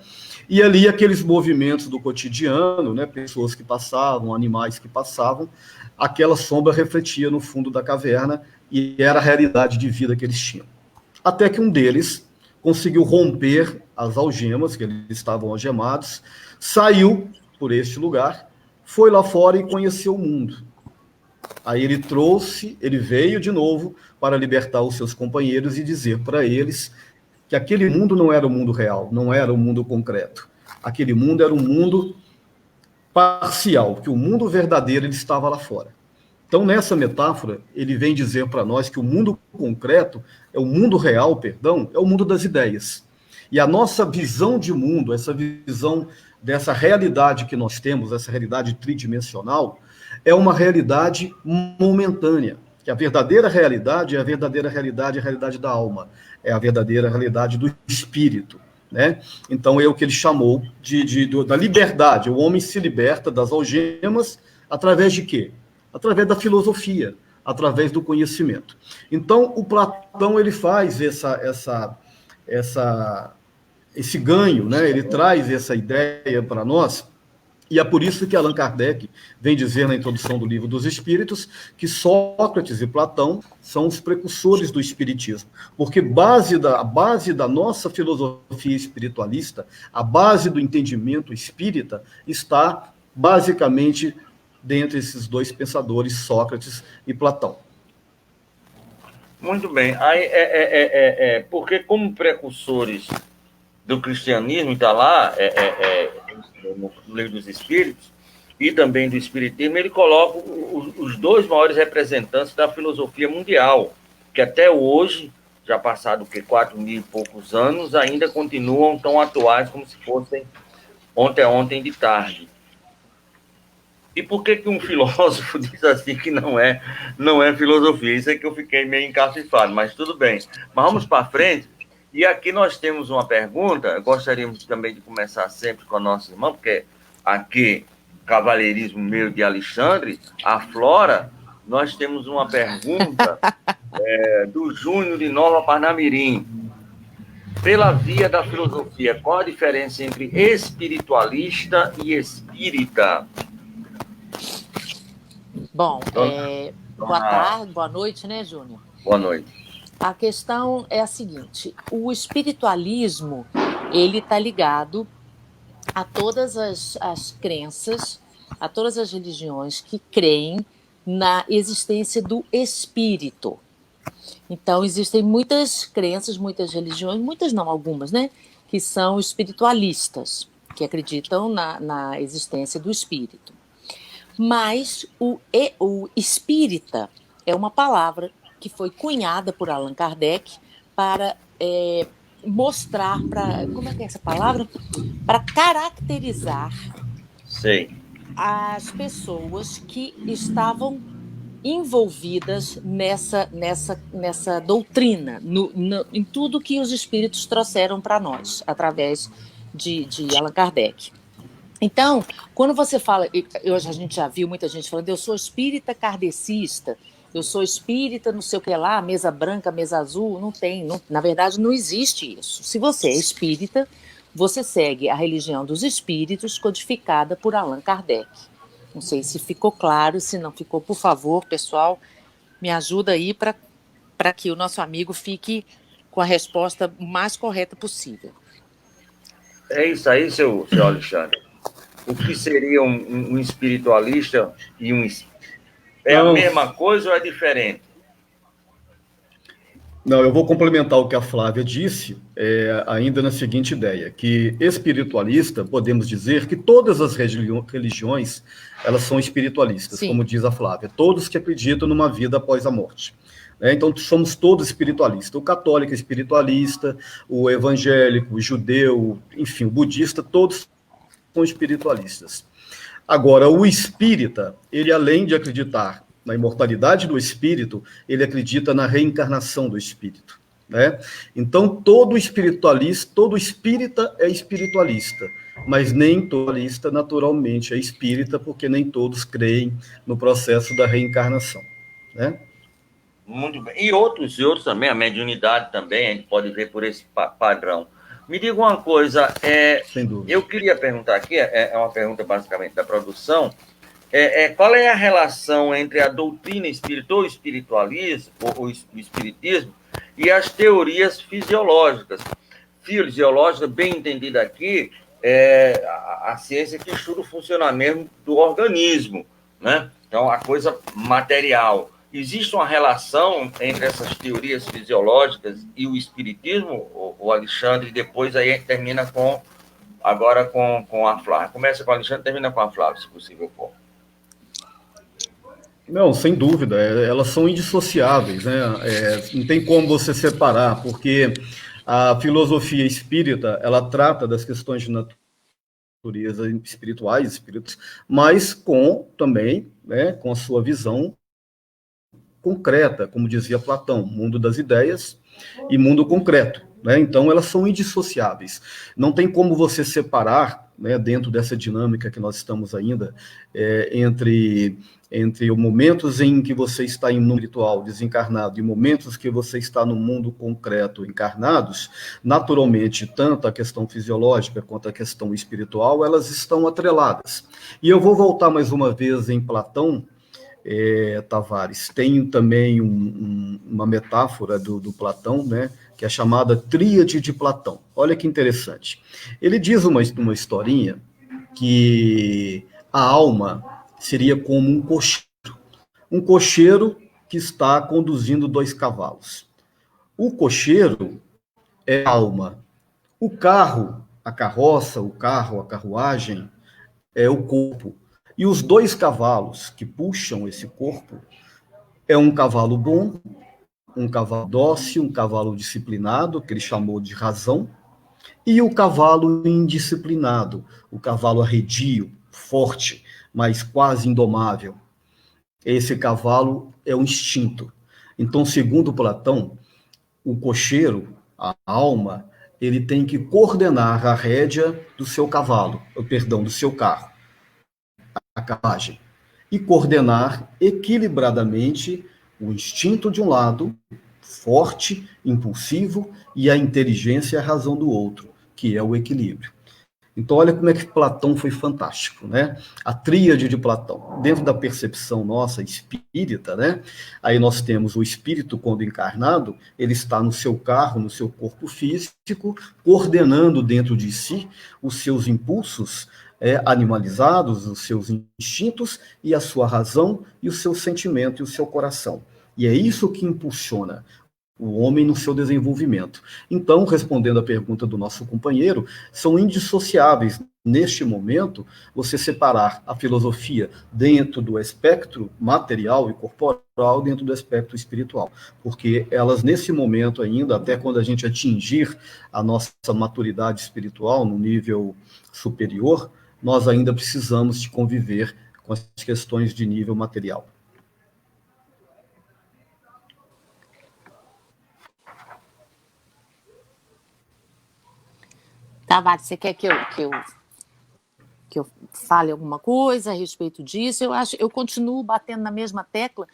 Speaker 2: e ali aqueles movimentos do cotidiano, né, pessoas que passavam, animais que passavam, aquela sombra refletia no fundo da caverna e era a realidade de vida que eles tinham. Até que um deles conseguiu romper as algemas, que eles estavam algemados, saiu por este lugar, foi lá fora e conheceu o mundo. Aí ele veio de novo para libertar os seus companheiros e dizer para eles que aquele mundo não era o mundo real, não era o mundo concreto. Aquele mundo era um mundo parcial, que o mundo verdadeiro ele estava lá fora. Então, nessa metáfora, ele vem dizer para nós que o mundo concreto, o mundo real, é o mundo das ideias. E a nossa visão de mundo, essa visão dessa realidade que nós temos, essa realidade tridimensional, é uma realidade momentânea. Que a verdadeira realidade é a verdadeira realidade, a realidade da alma. É a verdadeira realidade do espírito, né? Então, é o que ele chamou da liberdade. O homem se liberta das algemas através de quê? Através da filosofia, através do conhecimento. Então, o Platão ele faz esse ganho, né? Ele traz essa ideia para nós, E é por isso que Allan Kardec vem dizer na introdução do Livro dos Espíritos que Sócrates e Platão são os precursores do espiritismo, porque a base da nossa filosofia espiritualista, a base do entendimento espírita, está basicamente dentre esses dois pensadores, Sócrates e Platão.
Speaker 1: Muito bem. Aí, porque como precursores do cristianismo, está lá, no Livro dos Espíritos, e também do Espiritismo, ele coloca os dois maiores representantes da filosofia mundial, que até hoje, já passado 4.000 e poucos anos, ainda continuam tão atuais como se fossem ontem de tarde. E por que um filósofo diz assim que não é filosofia? Isso é que eu fiquei meio encafifado, mas tudo bem. Mas vamos para frente. E aqui nós temos uma pergunta, gostaríamos também de começar sempre com a nossa irmã, porque aqui, cavalheirismo meu de Alexandre, a Flora, nós temos uma pergunta do Júnior de Nova Parnamirim. Pela via da filosofia, qual a diferença entre espiritualista e espírita?
Speaker 3: Bom, boa tarde, boa noite, né, Júnior?
Speaker 1: Boa noite.
Speaker 3: A questão é a seguinte: o espiritualismo, ele está ligado a todas as crenças, a todas as religiões que creem na existência do espírito. Então, existem muitas crenças, muitas religiões, muitas não, algumas, né, que são espiritualistas, que acreditam na existência do espírito. Mas o espírita é uma palavra que foi cunhada por Allan Kardec para mostrar, como é que é essa palavra? Para caracterizar as pessoas que estavam envolvidas nessa doutrina, em tudo que os espíritos trouxeram para nós, através de Allan Kardec. Então, quando você fala, hoje a gente já viu muita gente falando, eu sou espírita kardecista, eu sou espírita, não sei o que lá, mesa branca, mesa azul, na verdade não existe isso. Se você é espírita, você segue a religião dos espíritos codificada por Allan Kardec. Não sei se ficou claro, se não ficou, por favor, pessoal, me ajuda aí para que o nosso amigo fique com a resposta mais correta possível.
Speaker 1: É isso aí, seu Alexandre. O que seria um espiritualista e um espírita? É a mesma coisa ou é diferente?
Speaker 2: Não, eu vou complementar o que a Flávia disse, ainda na seguinte ideia, que espiritualista, podemos dizer que todas as religiões, elas são espiritualistas, Sim. Como diz a Flávia, todos que acreditam numa vida após a morte. Então, somos todos espiritualistas. O católico é espiritualista, o evangélico, o judeu, enfim, o budista, todos são espiritualistas. Agora, o espírita, ele além de acreditar na imortalidade do espírito, ele acredita na reencarnação do espírito, né? Então, todo espiritualista, todo espírita é espiritualista, mas nem todo espiritualista naturalmente é espírita, porque nem todos creem no processo da reencarnação, né?
Speaker 1: Muito bem. E outros também, a mediunidade também, a gente pode ver por esse padrão. Me diga uma coisa, eu queria perguntar aqui, é uma pergunta basicamente da produção, qual é a relação entre a doutrina espírita ou espiritualismo, ou o espiritismo, e as teorias fisiológicas? Fisiológica, bem entendida aqui, é a ciência que estuda o funcionamento do organismo, né? Então, a coisa material. Existe uma relação entre essas teorias fisiológicas e o espiritismo, o Alexandre, e depois aí a gente termina agora com a Flávia. Começa com o Alexandre e termina com a Flávia, se possível for.
Speaker 2: Não, sem dúvida, elas são indissociáveis, né? Não tem como você separar, porque a filosofia espírita, ela trata das questões de natureza espirituais, mas também, né, com a sua visão concreta, como dizia Platão, mundo das ideias e mundo concreto, né? Então, elas são indissociáveis. Não tem como você separar né, dentro dessa dinâmica que nós estamos ainda, entre momentos em que você está em mundo espiritual, desencarnado, e momentos que você está no mundo concreto, encarnados, naturalmente, tanto a questão fisiológica quanto a questão espiritual, elas estão atreladas. E eu vou voltar mais uma vez em Platão, Tavares. Tem também uma metáfora do Platão, né, que é chamada Tríade de Platão. Olha que interessante. Ele diz uma historinha que a alma seria como um cocheiro que está conduzindo 2 cavalos. O cocheiro é a alma. O carro, a carroça, o carro, a carruagem, é o corpo. E os 2 cavalos que puxam esse corpo é um cavalo bom, um cavalo dócil, um cavalo disciplinado, que ele chamou de razão, e o cavalo indisciplinado, o cavalo arredio, forte, mas quase indomável. Esse cavalo é o instinto. Então, segundo Platão, o cocheiro, a alma, ele tem que coordenar a rédea do seu cavalo, do seu carro, a carruagem, e coordenar equilibradamente o instinto de um lado, forte, impulsivo, e a inteligência e a razão do outro, que é o equilíbrio. Então, olha como é que Platão foi fantástico, né? A tríade de Platão, dentro da percepção nossa espírita, né? Aí nós temos o espírito, quando encarnado, ele está no seu carro, no seu corpo físico, coordenando dentro de si os seus impulsos animalizados, os seus instintos e a sua razão e o seu sentimento e o seu coração. E é isso que impulsiona o homem no seu desenvolvimento. Então, respondendo à pergunta do nosso companheiro, são indissociáveis, neste momento, você separar a filosofia dentro do espectro material e corporal, dentro do espectro espiritual, porque elas, nesse momento ainda, até quando a gente atingir a nossa maturidade espiritual no nível superior, nós ainda precisamos de conviver com as questões de nível material.
Speaker 3: Tavares, você quer que eu fale alguma coisa a respeito disso? Eu continuo batendo na mesma tecla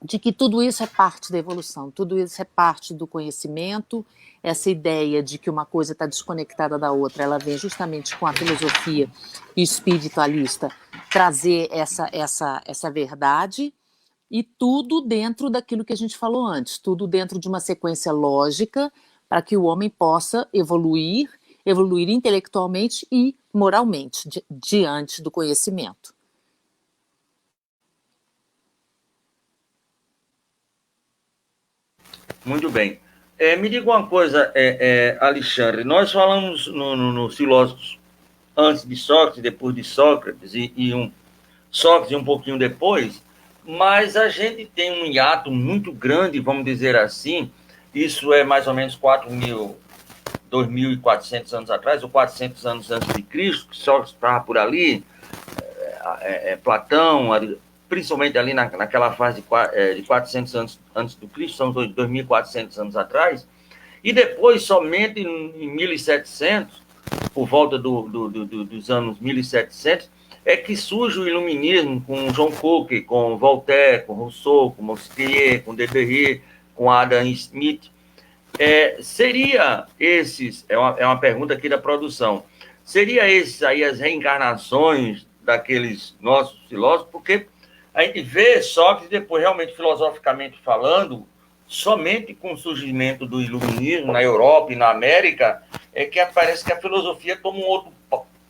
Speaker 3: de que tudo isso é parte da evolução, tudo isso é parte do conhecimento. Essa ideia de que uma coisa está desconectada da outra, ela vem justamente com a filosofia espiritualista trazer essa verdade, e tudo dentro daquilo que a gente falou antes, tudo dentro de uma sequência lógica para que o homem possa evoluir intelectualmente e moralmente diante do conhecimento.
Speaker 1: Muito bem. Me diga uma coisa, Alexandre, nós falamos nos filósofos antes de Sócrates, depois de Sócrates, Sócrates um pouquinho depois, mas a gente tem um hiato muito grande, vamos dizer assim, isso é mais ou menos 2.400 anos atrás, ou 400 anos antes de Cristo, que Sócrates estava por ali, Platão, principalmente ali naquela fase de 400 anos antes do Cristo, são 2.400 anos atrás, e depois, somente em 1700, por volta dos anos 1700, é que surge o iluminismo com John Locke, com Voltaire, com Rousseau, com Montesquieu, com Devereux, com Adam Smith. Seria esses, é uma pergunta aqui da produção, seria esses aí as reencarnações daqueles nossos filósofos? Porque a gente vê Sócrates depois, realmente, filosoficamente falando, somente com o surgimento do iluminismo na Europa e na América, é que parece que a filosofia toma um outro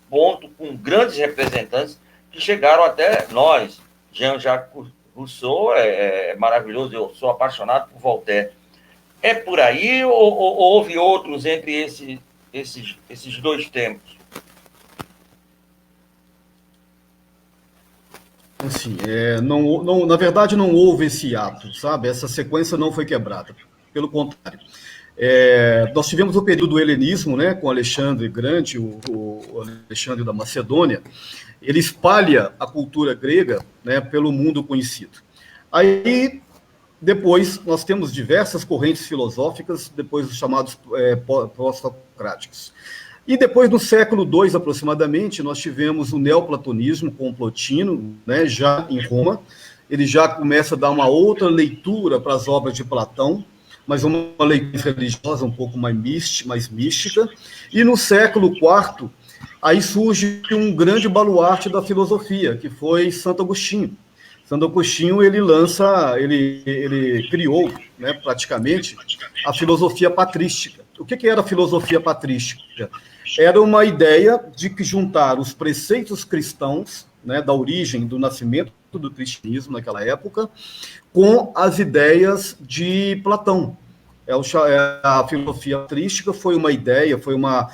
Speaker 1: ponto, com grandes representantes que chegaram até nós. Jean-Jacques Rousseau é maravilhoso, eu sou apaixonado por Voltaire. É por aí ou houve outros entre esses dois tempos?
Speaker 2: Assim, na verdade, não houve esse ato, sabe? Essa sequência não foi quebrada. Pelo contrário. Nós tivemos o período do helenismo, né, com Alexandre Grande, o Alexandre da Macedônia. Ele espalha a cultura grega, né, pelo mundo conhecido. Aí, depois, nós temos diversas correntes filosóficas, depois os chamados pós-socráticos. E depois, no século II, aproximadamente, nós tivemos o neoplatonismo com Plotino, né, já em Roma. Ele já começa a dar uma outra leitura para as obras de Platão, mas uma leitura religiosa um pouco mais mística. E no século IV, aí surge um grande baluarte da filosofia, que foi Santo Agostinho. Santo Agostinho, ele criou, né, praticamente, a filosofia patrística. O que era a filosofia patrística? Era uma ideia de que juntar os preceitos cristãos, né, da origem, do nascimento do cristianismo naquela época, com as ideias de Platão. A filosofia patrística foi uma ideia, foi uma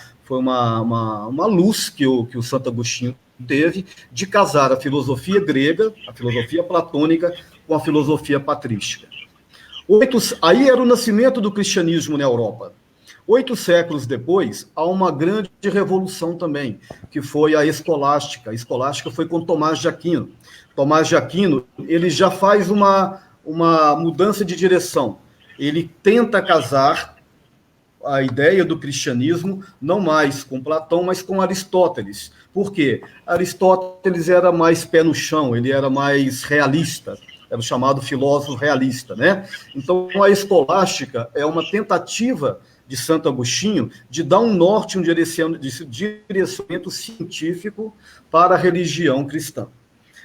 Speaker 2: luz que o Santo Agostinho teve de casar a filosofia grega, a filosofia platônica, com a filosofia patrística. Aí era o nascimento do cristianismo na Europa. 8 séculos depois, há uma grande revolução também, que foi a escolástica. A escolástica foi com Tomás de Aquino. Tomás de Aquino, ele já faz uma mudança de direção. Ele tenta casar a ideia do cristianismo não mais com Platão, mas com Aristóteles. Por quê? Aristóteles era mais pé no chão, ele era mais realista, era o chamado filósofo realista, né? Então, a escolástica é uma tentativa de Santo Agostinho de dar um norte, um direcionamento científico para a religião cristã.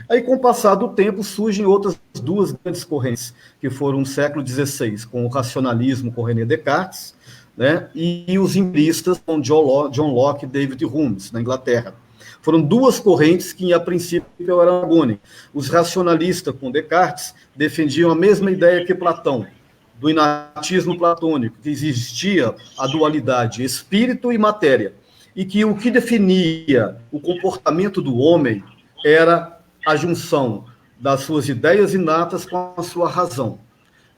Speaker 2: Aí, com o passar do tempo, surgem outras 2 grandes correntes, que foram no século XVI, com o racionalismo com René Descartes, né, e os empiristas com John Locke e David Hume, na Inglaterra. Foram 2 correntes que, a princípio, eram agônicas. Os racionalistas, com Descartes, defendiam a mesma ideia que Platão, do inatismo platônico, que existia a dualidade espírito e matéria, e que o que definia o comportamento do homem era a junção das suas ideias inatas com a sua razão.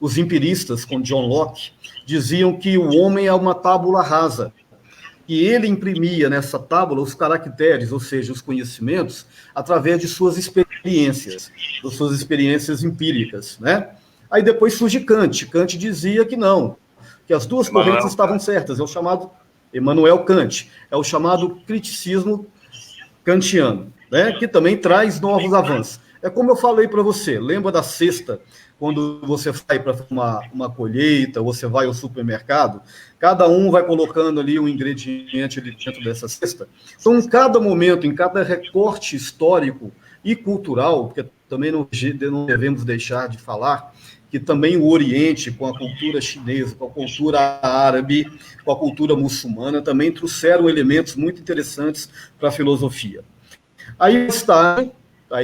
Speaker 2: Os empiristas, com John Locke, diziam que o homem é uma tábula rasa, e ele imprimia nessa tábula os caracteres, ou seja, os conhecimentos, através de suas experiências empíricas, né? Aí depois surge Kant. Kant dizia que não, que as 2 correntes estavam certas. É o chamado Immanuel Kant, é o chamado criticismo kantiano, né? Que também traz novos avanços. É como eu falei para você, lembra da cesta, quando você vai para uma colheita, você vai ao supermercado, cada um vai colocando ali um ingrediente dentro dessa cesta. Então, em cada momento, em cada recorte histórico e cultural, porque também não devemos deixar de falar que também o Oriente, com a cultura chinesa, com a cultura árabe, com a cultura muçulmana, também trouxeram elementos muito interessantes para a filosofia. Aí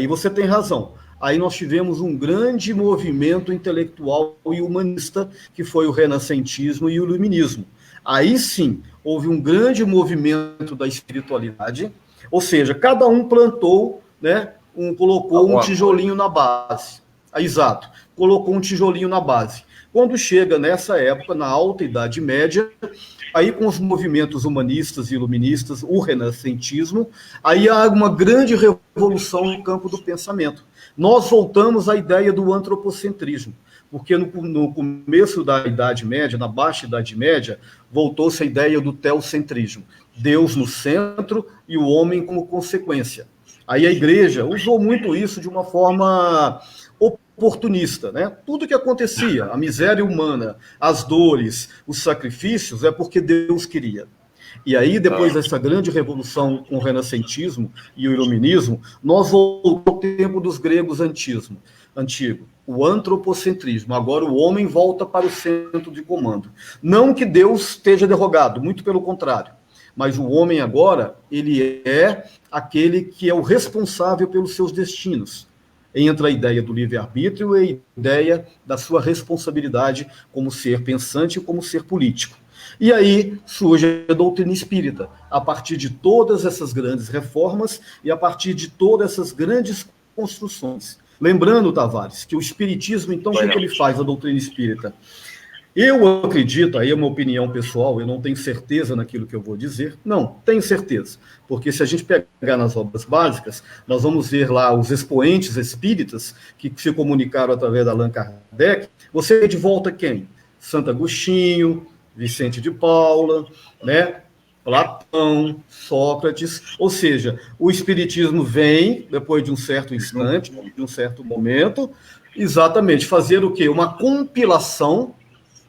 Speaker 2: você tem razão. Aí nós tivemos um grande movimento intelectual e humanista, que foi o renascentismo e o iluminismo. Aí sim, houve um grande movimento da espiritualidade, ou seja, cada um plantou, né, colocou um tijolinho na base. Exato, colocou um tijolinho na base. Quando chega nessa época, na Alta Idade Média, aí com os movimentos humanistas e iluministas, o renascentismo, aí há uma grande revolução no campo do pensamento. Nós voltamos à ideia do antropocentrismo, porque no começo da Idade Média, na Baixa Idade Média, voltou-se a ideia do teocentrismo, Deus no centro e o homem como consequência. Aí a igreja usou muito isso de uma forma oportunista, né? Tudo que acontecia, a miséria humana, as dores, os sacrifícios, é porque Deus queria. E aí, depois dessa grande revolução com o renascentismo e o iluminismo, nós voltamos ao tempo dos gregos antigo, o antropocentrismo. Agora o homem volta para o centro de comando. Não que Deus esteja derrogado, muito pelo contrário. Mas o homem agora, ele é aquele que é o responsável pelos seus destinos. Entra a ideia do livre-arbítrio e a ideia da sua responsabilidade como ser pensante e como ser político. E aí surge a doutrina espírita, a partir de todas essas grandes reformas e a partir de todas essas grandes construções. Lembrando, Tavares, que o espiritismo, então, o que ele faz, a doutrina espírita? Eu acredito, aí é uma opinião pessoal, eu não tenho certeza naquilo que eu vou dizer. Não, tenho certeza. Porque se a gente pegar nas obras básicas, nós vamos ver lá os expoentes espíritas que se comunicaram através da Allan Kardec. Você vê de volta quem? Santo Agostinho, Vicente de Paula, né? Platão, Sócrates, ou seja, o espiritismo vem, depois de um certo instante, de um certo momento, exatamente fazer o quê? Uma compilação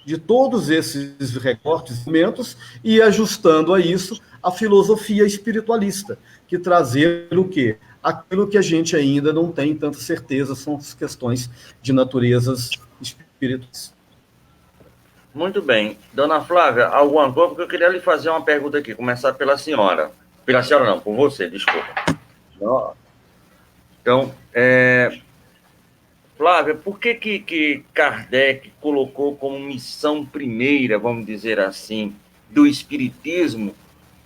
Speaker 2: de todos esses recortes, momentos, e ajustando a isso a filosofia espiritualista, que trazer o quê? Aquilo que a gente ainda não tem tanta certeza, são as questões de naturezas espirituais.
Speaker 1: Muito bem. Dona Flávia, alguma coisa? Porque eu queria lhe fazer uma pergunta aqui, começar pela senhora. Pela senhora não, por você, desculpa. Então, Flávia, por que Kardec colocou como missão primeira, vamos dizer assim, do espiritismo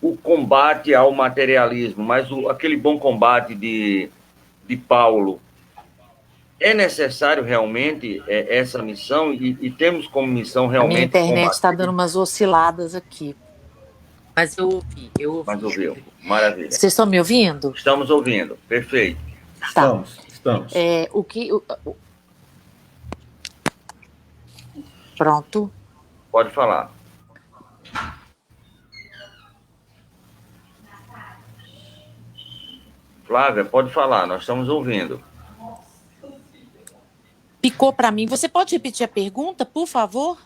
Speaker 1: o combate ao materialismo, mas aquele bom combate de Paulo? É necessário realmente essa missão e temos como missão
Speaker 3: A minha
Speaker 1: realmente
Speaker 3: internet está
Speaker 1: combater?
Speaker 3: dando umas osciladas aqui. Mas eu ouvi.
Speaker 1: Mas ouviu. Maravilha.
Speaker 3: Vocês estão me ouvindo?
Speaker 1: Estamos ouvindo. Perfeito.
Speaker 3: Tá.
Speaker 2: Estamos.
Speaker 3: Pronto.
Speaker 1: Pode falar. Flávia, pode falar, nós estamos ouvindo.
Speaker 3: Picou para mim. Você pode repetir a pergunta, por favor?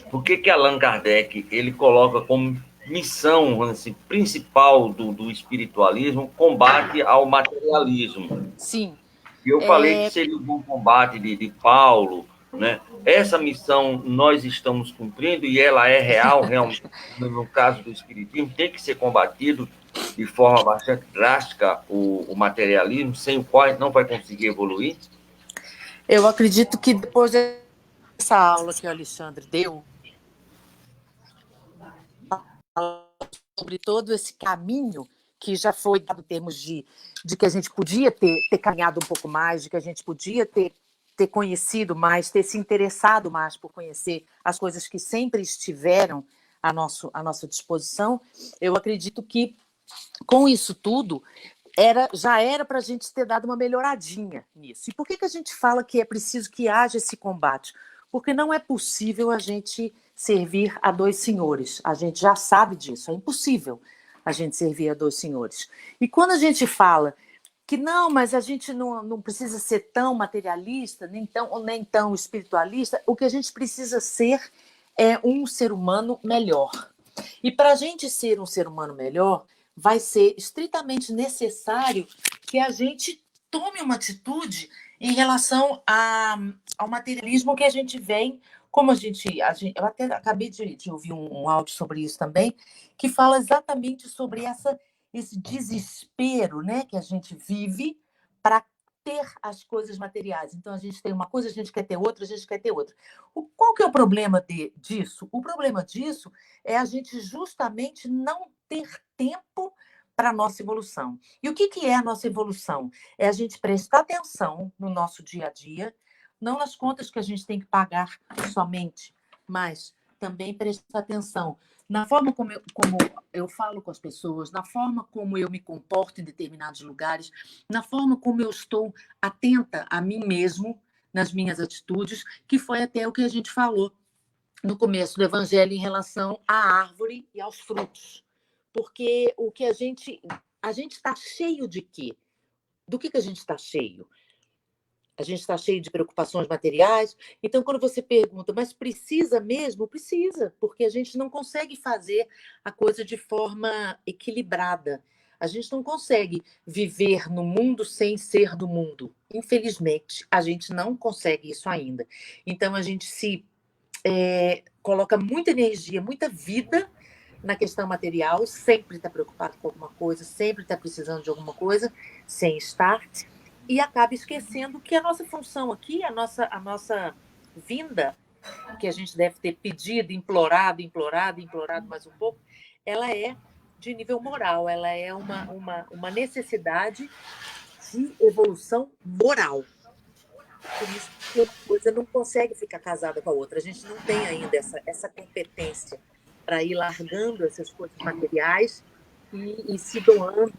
Speaker 1: Por que Allan Kardec ele coloca como missão assim, principal do espiritualismo combate ao materialismo?
Speaker 3: Sim.
Speaker 1: Eu falei que seria um bom combate de Paulo, né? Essa missão nós estamos cumprindo e ela é real, realmente, no caso do espiritismo, tem que ser combatido de forma bastante drástica o materialismo, sem o qual não vai conseguir evoluir.
Speaker 3: Eu acredito que depois dessa aula que o Alexandre deu, sobre todo esse caminho que já foi dado em termos de que a gente podia ter caminhado um pouco mais, de que a gente podia ter conhecido mais, ter se interessado mais por conhecer as coisas que sempre estiveram à nossa disposição, eu acredito que, com isso tudo, já era para a gente ter dado uma melhoradinha nisso. E por que a gente fala que é preciso que haja esse combate? Porque não é possível a gente servir a dois senhores. A gente já sabe disso, é impossível a gente servir a dois senhores. E quando a gente fala que não, mas a gente não precisa ser tão materialista, nem tão espiritualista, o que a gente precisa ser é um ser humano melhor. E para a gente ser um ser humano melhor, vai ser estritamente necessário que a gente tome uma atitude em relação ao materialismo que a gente vem, como eu até acabei de ouvir um áudio sobre isso também, que fala exatamente sobre esse desespero, né, que a gente vive para ter as coisas materiais. Então, a gente tem uma coisa, a gente quer ter outra, a gente quer ter outra. Qual que é o problema disso? O problema disso é a gente justamente não ter tempo para a nossa evolução. E o que é a nossa evolução? É a gente prestar atenção no nosso dia a dia, não nas contas que a gente tem que pagar somente, mas também prestar atenção na forma como eu falo com as pessoas, na forma como eu me comporto em determinados lugares, na forma como eu estou atenta a mim mesmo, nas minhas atitudes, que foi até o que a gente falou no começo do Evangelho em relação à árvore e aos frutos. Porque o que a gente está cheio de quê? Do que a gente está cheio? A gente está cheio de preocupações materiais. Então, quando você pergunta, mas precisa mesmo? Precisa, porque a gente não consegue fazer a coisa de forma equilibrada. A gente não consegue viver no mundo sem ser do mundo. Infelizmente, a gente não consegue isso ainda. Então, a gente coloca muita energia, muita vida na questão material, sempre está preocupado com alguma coisa, sempre está precisando de alguma coisa, sem estar, e acaba esquecendo que a nossa função aqui, a nossa vinda, que a gente deve ter pedido, implorado mais um pouco, ela é de nível moral, ela é uma necessidade de evolução moral. Por isso que uma coisa não consegue ficar casada com a outra. A gente não tem ainda essa competência para ir largando essas coisas materiais e se doando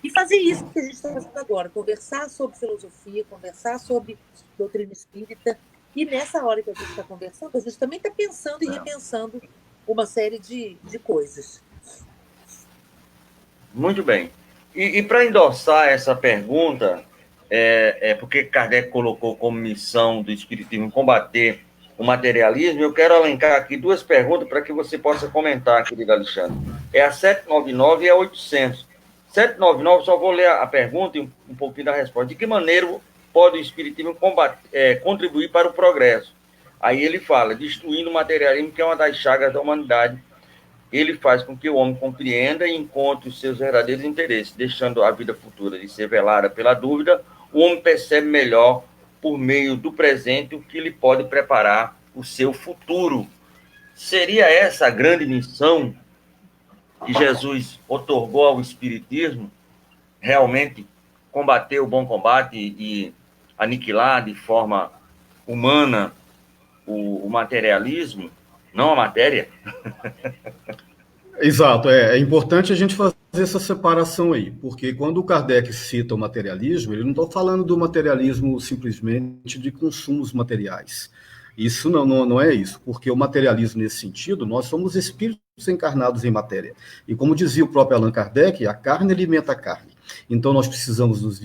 Speaker 3: e fazer isso que a gente está fazendo agora, conversar sobre filosofia, conversar sobre doutrina espírita, e nessa hora que a gente está conversando, a gente também está pensando e repensando uma série de coisas.
Speaker 1: Muito bem. E para endossar essa pergunta, porque Kardec colocou como missão do Espiritismo combater o materialismo, eu quero elencar aqui duas perguntas para que você possa comentar, querido Alexandre. É a 799 e a 800. 799, só vou ler a pergunta e um pouquinho da resposta. De que maneira pode o Espiritismo contribuir para o progresso? Aí ele fala, destruindo o materialismo, que é uma das chagas da humanidade. Ele faz com que o homem compreenda e encontre os seus verdadeiros interesses, deixando a vida futura de ser velada pela dúvida. O homem percebe melhor, por meio do presente, o que lhe pode preparar o seu futuro. Seria essa a grande missão que Jesus otorgou ao Espiritismo? Realmente combater o bom combate e aniquilar de forma humana o materialismo, não a matéria?
Speaker 2: Exato, é importante a gente fazer essa separação aí, porque quando o Kardec cita o materialismo, ele não está falando do materialismo simplesmente de consumos materiais. Isso não é isso, porque o materialismo nesse sentido, nós somos espíritos encarnados em matéria. E como dizia o próprio Allan Kardec, a carne alimenta a carne. Então nós precisamos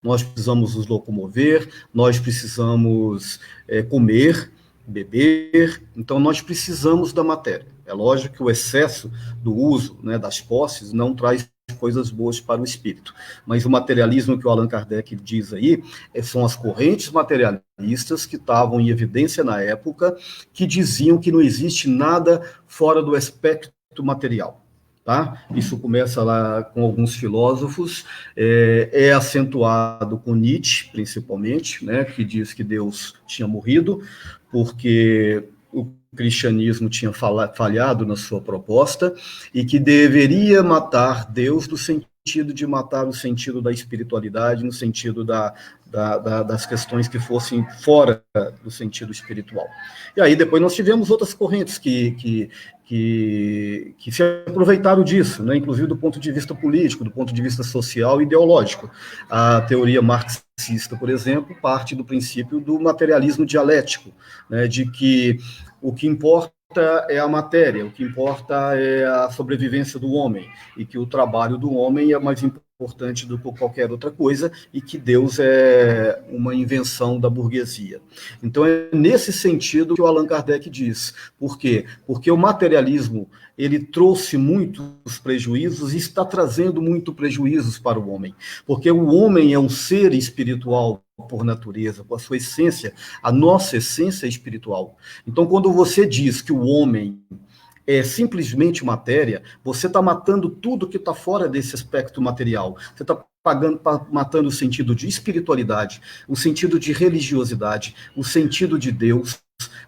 Speaker 2: nós precisamos nos locomover, nós precisamos comer, beber, então nós precisamos da matéria. É lógico que o excesso do uso, né, das posses não traz coisas boas para o espírito, mas o materialismo que o Allan Kardec diz aí são as correntes materialistas que estavam em evidência na época, que diziam que não existe nada fora do aspecto material. Tá? Isso começa lá com alguns filósofos, é acentuado com Nietzsche, principalmente, né, que diz que Deus tinha morrido, porque o cristianismo tinha falhado na sua proposta e que deveria matar Deus no sentido de matar o sentido da espiritualidade, no sentido das questões que fossem fora do sentido espiritual. E aí depois nós tivemos outras correntes que se aproveitaram disso, né? Inclusive do ponto de vista político, do ponto de vista social e ideológico. A teoria marxista, por exemplo, parte do princípio do materialismo dialético, né? De que o que importa é a matéria, o que importa é a sobrevivência do homem, e que o trabalho do homem é mais importante do que qualquer outra coisa, e que Deus é uma invenção da burguesia. Então é nesse sentido que o Allan Kardec diz. Por quê? Porque o materialismo, ele trouxe muitos prejuízos e está trazendo muitos prejuízos para o homem, porque o homem é um ser espiritual por natureza, com a sua essência, a nossa essência é espiritual. Então, quando você diz que o homem é simplesmente matéria, você está matando tudo que está fora desse aspecto material. Você está matando o sentido de espiritualidade, o sentido de religiosidade, o sentido de Deus,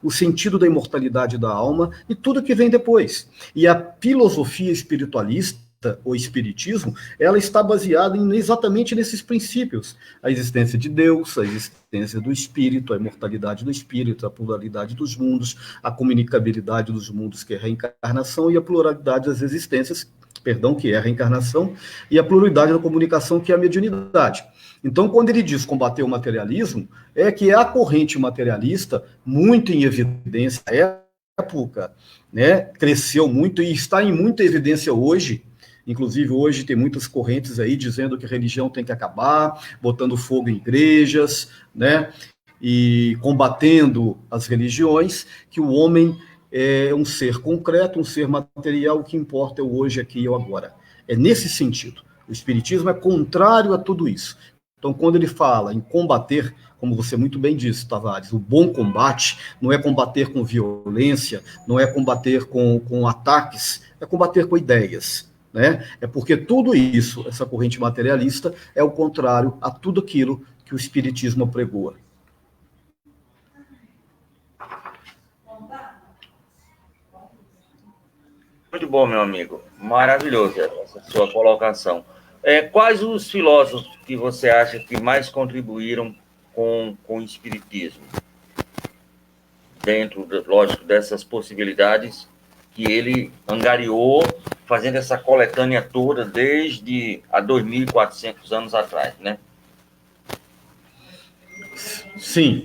Speaker 2: o sentido da imortalidade da alma e tudo que vem depois. E a filosofia espiritualista, o espiritismo, ela está baseada exatamente nesses princípios: a existência de Deus, a existência do espírito, a imortalidade do espírito, a pluralidade dos mundos, a comunicabilidade dos mundos, que é a reencarnação, e a pluralidade das existências, que é a reencarnação, e a pluralidade da comunicação, que é a mediunidade. Então, quando ele diz combater o materialismo, é que a corrente materialista, muito em evidência na época, né, cresceu muito e está em muita evidência hoje. Inclusive, hoje tem muitas correntes aí dizendo que a religião tem que acabar, botando fogo em igrejas, né, e combatendo as religiões, que o homem é um ser concreto, um ser material, o que importa é o hoje, aqui e o agora. É nesse sentido. O espiritismo é contrário a tudo isso. Então, quando ele fala em combater, como você muito bem disse, Tavares, o bom combate não é combater com violência, não é combater com ataques, é combater com ideias. Né? É porque tudo isso, essa corrente materialista, é o contrário a tudo aquilo que o espiritismo apregoa.
Speaker 1: Muito bom, meu amigo. Maravilhoso essa sua colocação. Quais os filósofos que você acha que mais contribuíram com o espiritismo? Dentro, lógico, dessas possibilidades que ele angariou, fazendo essa coletânea toda desde há 2.400 anos atrás, né?
Speaker 2: Sim,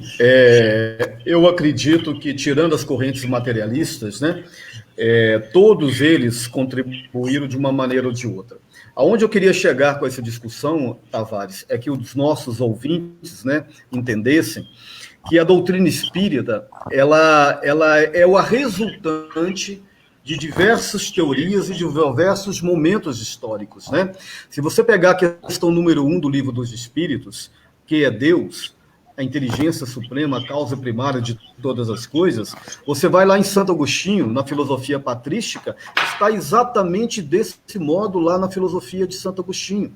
Speaker 2: eu acredito que, tirando as correntes materialistas, né, todos eles contribuíram de uma maneira ou de outra. Aonde eu queria chegar com essa discussão, Tavares, é que os nossos ouvintes, né, entendessem que a doutrina espírita ela é a resultante de diversas teorias e de diversos momentos históricos, né? Se você pegar a questão número 1 do Livro dos Espíritos, que é Deus, a inteligência suprema, a causa primária de todas as coisas, você vai lá em Santo Agostinho, na filosofia patrística, está exatamente desse modo lá na filosofia de Santo Agostinho.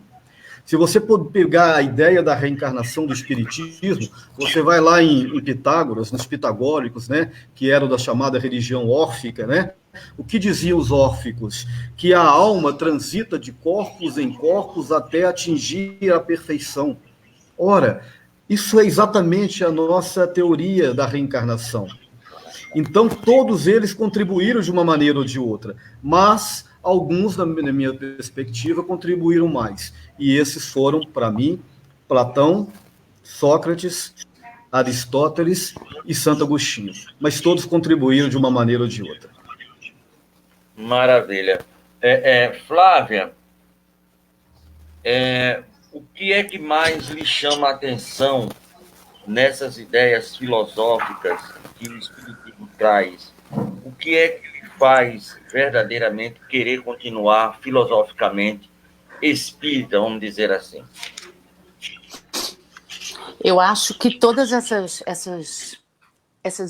Speaker 2: Se você pegar a ideia da reencarnação do espiritismo, você vai lá em Pitágoras, nos pitagóricos, né, que eram da chamada religião órfica, né? O que diziam os órficos? Que a alma transita de corpos em corpos até atingir a perfeição. Ora, isso é exatamente a nossa teoria da reencarnação. Então, todos eles contribuíram de uma maneira ou de outra, mas alguns, na minha perspectiva, contribuíram mais. E esses foram, para mim, Platão, Sócrates, Aristóteles e Santo Agostinho. Mas todos contribuíram de uma maneira ou de outra.
Speaker 1: Maravilha. Flávia, o que é que mais lhe chama a atenção nessas ideias filosóficas que o Espiritismo traz? O que é que lhe faz verdadeiramente querer continuar filosoficamente espírita, vamos dizer assim?
Speaker 3: Eu acho que todas essas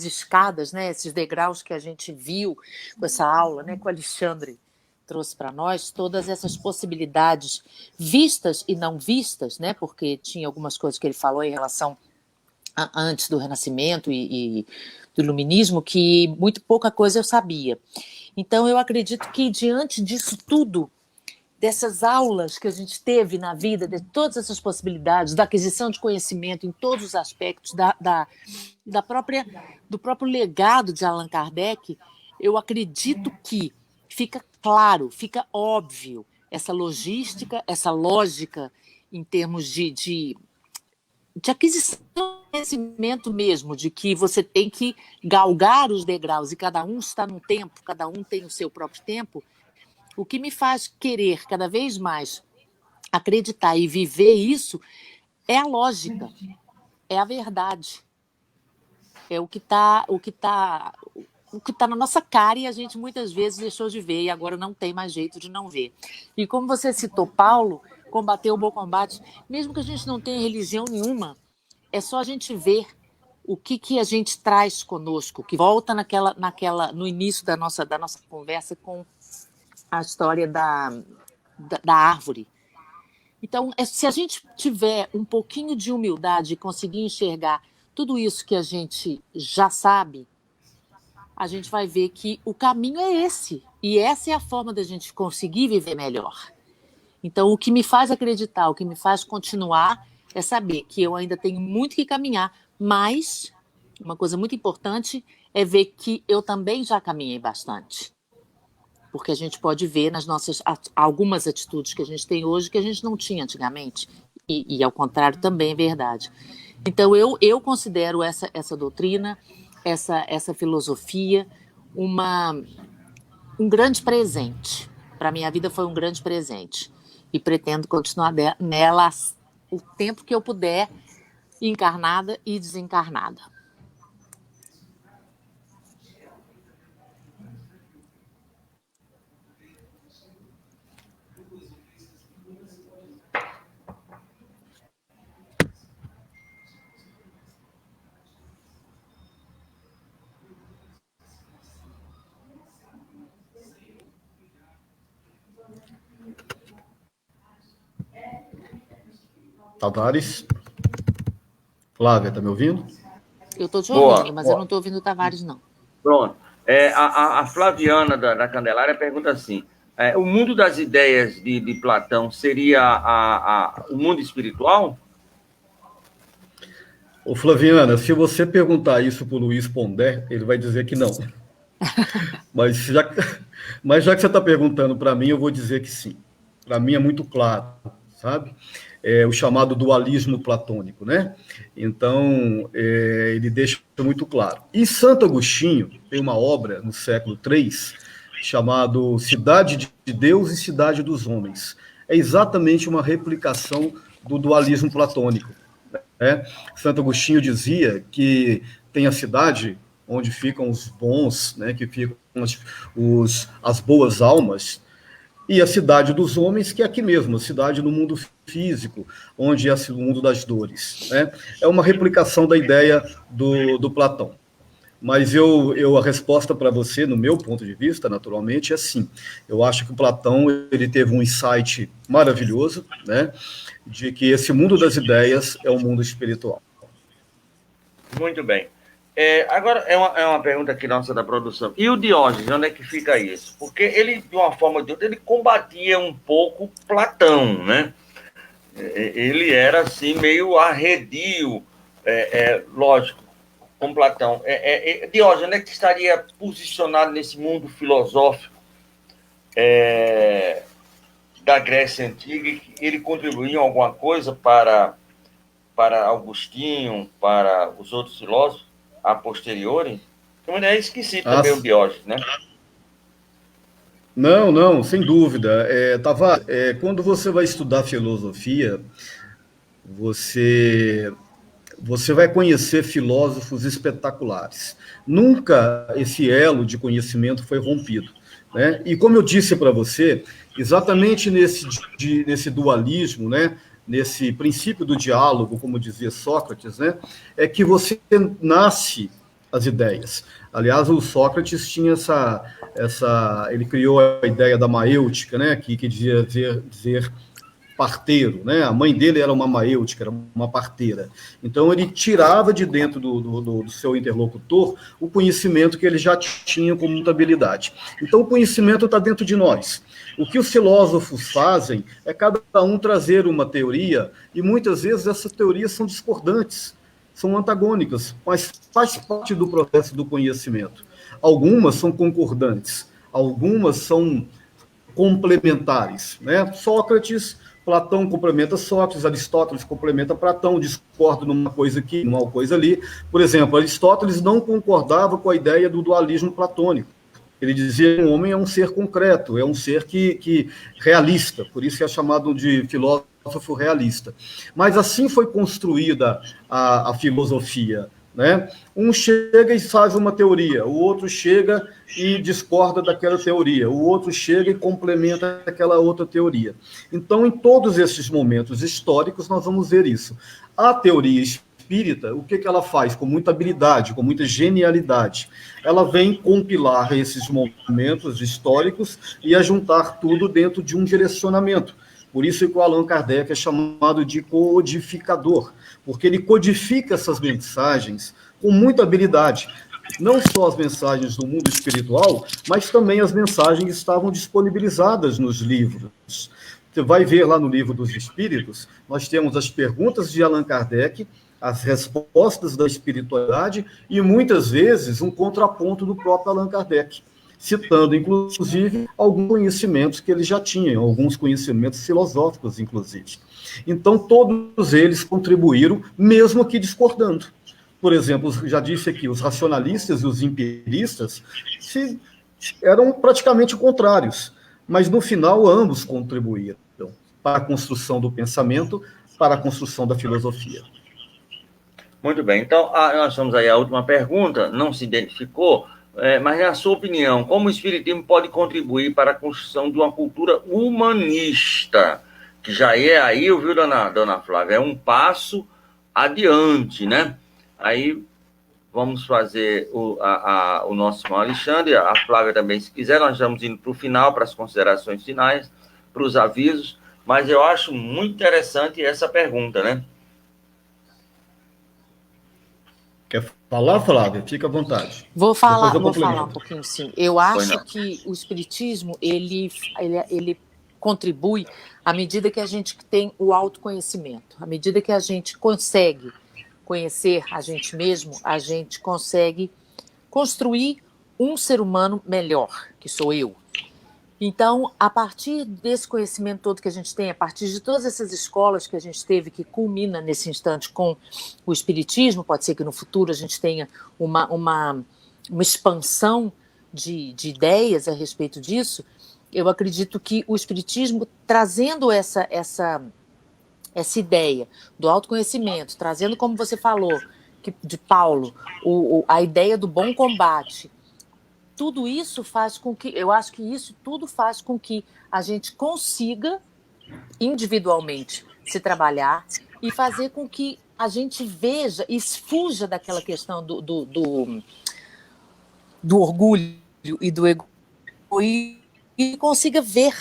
Speaker 3: escadas, né, esses degraus que a gente viu com essa aula, né, que o Alexandre trouxe para nós, todas essas possibilidades vistas e não vistas, né, porque tinha algumas coisas que ele falou em relação a antes do Renascimento e do Iluminismo, que muito pouca coisa eu sabia. Então, eu acredito que, diante disso tudo, dessas aulas que a gente teve na vida, de todas essas possibilidades, da aquisição de conhecimento em todos os aspectos, do próprio legado de Allan Kardec, eu acredito que fica claro, fica óbvio essa logística, essa lógica em termos de aquisição de conhecimento mesmo, de que você tem que galgar os degraus e cada um está num tempo, cada um tem o seu próprio tempo. O que me faz querer cada vez mais acreditar e viver isso é a lógica, é a verdade. É o que está na nossa cara e a gente muitas vezes deixou de ver e agora não tem mais jeito de não ver. E como você citou, Paulo, combater o bom combate, mesmo que a gente não tenha religião nenhuma, é só a gente ver o que a gente traz conosco, que volta no início da nossa conversa com a história da árvore. Então, se a gente tiver um pouquinho de humildade e conseguir enxergar tudo isso que a gente já sabe, a gente vai ver que o caminho é esse. E essa é a forma da gente conseguir viver melhor. Então, o que me faz acreditar, o que me faz continuar, é saber que eu ainda tenho muito que caminhar, mas uma coisa muito importante é ver que eu também já caminhei bastante. Porque a gente pode ver nas nossas algumas atitudes que a gente tem hoje que a gente não tinha antigamente. E ao contrário também é verdade. Então, eu considero essa doutrina, essa filosofia, um grande presente. Para a minha vida foi um grande presente. E pretendo continuar nela o tempo que eu puder, encarnada e desencarnada.
Speaker 2: Tavares? Flávia, tá me ouvindo?
Speaker 3: Eu estou te ouvindo, mas eu não estou ouvindo o Tavares, não.
Speaker 1: Pronto. A Flaviana da Candelária pergunta assim, o mundo das ideias de Platão seria o mundo espiritual?
Speaker 2: Ô, Flaviana, se você perguntar isso para o Luiz Pondé, ele vai dizer que não. Mas já que você está perguntando para mim, eu vou dizer que sim. Para mim é muito claro, sabe? O chamado dualismo platônico, né? Então, ele deixa muito claro. E Santo Agostinho tem uma obra no século III chamado Cidade de Deus e Cidade dos Homens. É exatamente uma replicação do dualismo platônico. Santo Agostinho dizia que tem a cidade onde ficam os bons, né, que ficam as boas almas, e a cidade dos homens, que é aqui mesmo, a cidade no mundo físico, onde é o mundo das dores. Né? É uma replicação da ideia do Platão. Mas a resposta para você, no meu ponto de vista, naturalmente, é sim. Eu acho que o Platão ele teve um insight maravilhoso, né, de que esse mundo das ideias é um mundo espiritual.
Speaker 1: Muito bem. Agora, é uma pergunta aqui nossa da produção. E o Diógenes, onde é que fica isso? Porque ele, de uma forma ou de outra, ele combatia um pouco Platão, né? Ele era, assim, meio arredio, lógico, com Platão. Diógenes, onde é que estaria posicionado nesse mundo filosófico da Grécia Antiga? Ele contribuiu em alguma coisa para Agostinho, para os outros filósofos a posteriori? Então, esqueci também o Diógenes, né?
Speaker 2: Não, sem dúvida. Quando você vai estudar filosofia, você vai conhecer filósofos espetaculares. Nunca esse elo de conhecimento foi rompido. Né? E como eu disse para você, exatamente nesse dualismo, né? Nesse princípio do diálogo, como dizia Sócrates, né? É que você nasce as ideias. Aliás, o Sócrates tinha ele criou a ideia da maêutica, né? Que dizia dizer parteiro, né? A mãe dele era uma maêutica, era uma parteira. Então ele tirava de dentro do seu interlocutor o conhecimento que ele já tinha com muita habilidade. Então o conhecimento está dentro de nós. O que os filósofos fazem é cada um trazer uma teoria, e muitas vezes essas teorias são discordantes, são antagônicas, mas faz parte do processo do conhecimento. Algumas são concordantes, algumas são complementares, né? Platão complementa Sócrates, Aristóteles complementa Platão, discorda numa coisa aqui, numa coisa ali. Por exemplo, Aristóteles não concordava com a ideia do dualismo platônico. Ele dizia que o homem é um ser concreto, é um ser que realista, por isso que é chamado de filósofo realista. Mas assim foi construída a filosofia. Né? Um chega e faz uma teoria, o outro chega e discorda daquela teoria, o outro chega e complementa aquela outra teoria. Então, em todos esses momentos históricos, nós vamos ver isso. A teoria espírita, o que ela faz? Com muita habilidade, com muita genialidade. Ela vem compilar esses momentos históricos e a juntar tudo dentro de um direcionamento. Por isso que o Allan Kardec é chamado de codificador, porque ele codifica essas mensagens com muita habilidade. Não só as mensagens do mundo espiritual, mas também as mensagens que estavam disponibilizadas nos livros. Você vai ver lá no Livro dos Espíritos, nós temos as perguntas de Allan Kardec, as respostas da espiritualidade e, muitas vezes, um contraponto do próprio Allan Kardec, citando, inclusive, alguns conhecimentos que ele já tinha, alguns conhecimentos filosóficos, inclusive. Então, todos eles contribuíram, mesmo que discordando. Por exemplo, já disse aqui, os racionalistas e os empiristas eram praticamente contrários, mas, no final, ambos contribuíram para a construção do pensamento, para a construção da filosofia.
Speaker 1: Muito bem. Então, nós vamos aí à última pergunta, não se identificou, mas, na sua opinião, como o Espiritismo pode contribuir para a construção de uma cultura humanista? Que já é aí, viu, dona Flávia? É um passo adiante, né? Aí vamos fazer o nosso irmão Alexandre, a Flávia também, se quiser. Nós estamos indo para o final, para as considerações finais, para os avisos, mas eu acho muito interessante essa pergunta, né?
Speaker 3: Quer falar, Flávia? Fica à vontade. Vou falar um pouquinho, sim. Eu acho que o Espiritismo, ele contribui à medida que a gente tem o autoconhecimento. À medida que a gente consegue conhecer a gente mesmo, a gente consegue construir um ser humano melhor, que sou eu. Então, a partir desse conhecimento todo que a gente tem, a partir de todas essas escolas que a gente teve, que culmina nesse instante com o Espiritismo, pode ser que no futuro a gente tenha uma expansão de ideias a respeito disso, eu acredito que o Espiritismo, trazendo essa ideia do autoconhecimento, trazendo, como você falou, de Paulo, a ideia do bom combate, tudo isso faz com que, eu acho que isso tudo faz com que a gente consiga individualmente se trabalhar e fazer com que a gente veja e fuja daquela questão do orgulho e do egoísmo e consiga ver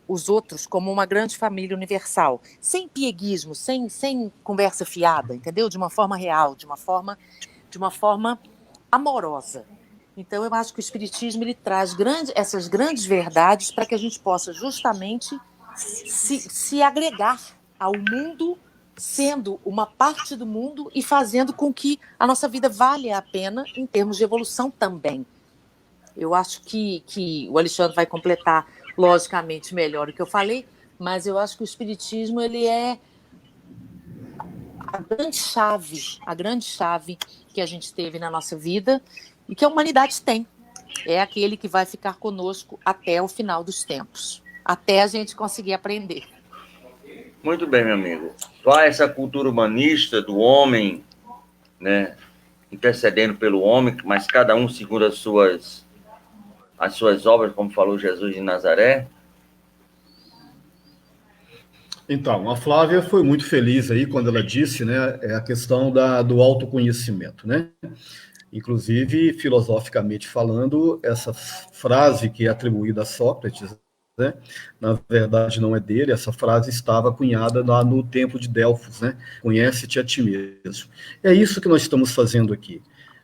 Speaker 3: os outros como uma grande família universal, sem pieguismo, sem conversa fiada, entendeu? De uma forma real, de uma forma amorosa. Então, eu acho que o Espiritismo ele traz essas grandes verdades para que a gente possa justamente se agregar ao mundo, sendo uma parte do mundo e fazendo com que a nossa vida valha a pena em termos de evolução também. Eu acho que o Alexandre vai completar, logicamente, melhor o que eu falei, mas eu acho que o Espiritismo ele é a grande chave que a gente teve na nossa vida e que a humanidade tem. É aquele que vai ficar conosco até o final dos tempos, até a gente conseguir aprender.
Speaker 1: Muito bem, meu amigo. Vai essa cultura humanista do homem, né, intercedendo pelo homem, mas cada um segundo as suas obras, como falou Jesus de Nazaré.
Speaker 2: Então, a Flávia foi muito feliz aí quando ela disse, né, a questão do autoconhecimento, né? Inclusive, filosoficamente falando, essa frase que é atribuída a Sócrates, né, na verdade não é dele, essa frase estava cunhada lá no templo de Delfos, né? Conhece-te a ti mesmo. É isso que nós estamos fazendo aqui.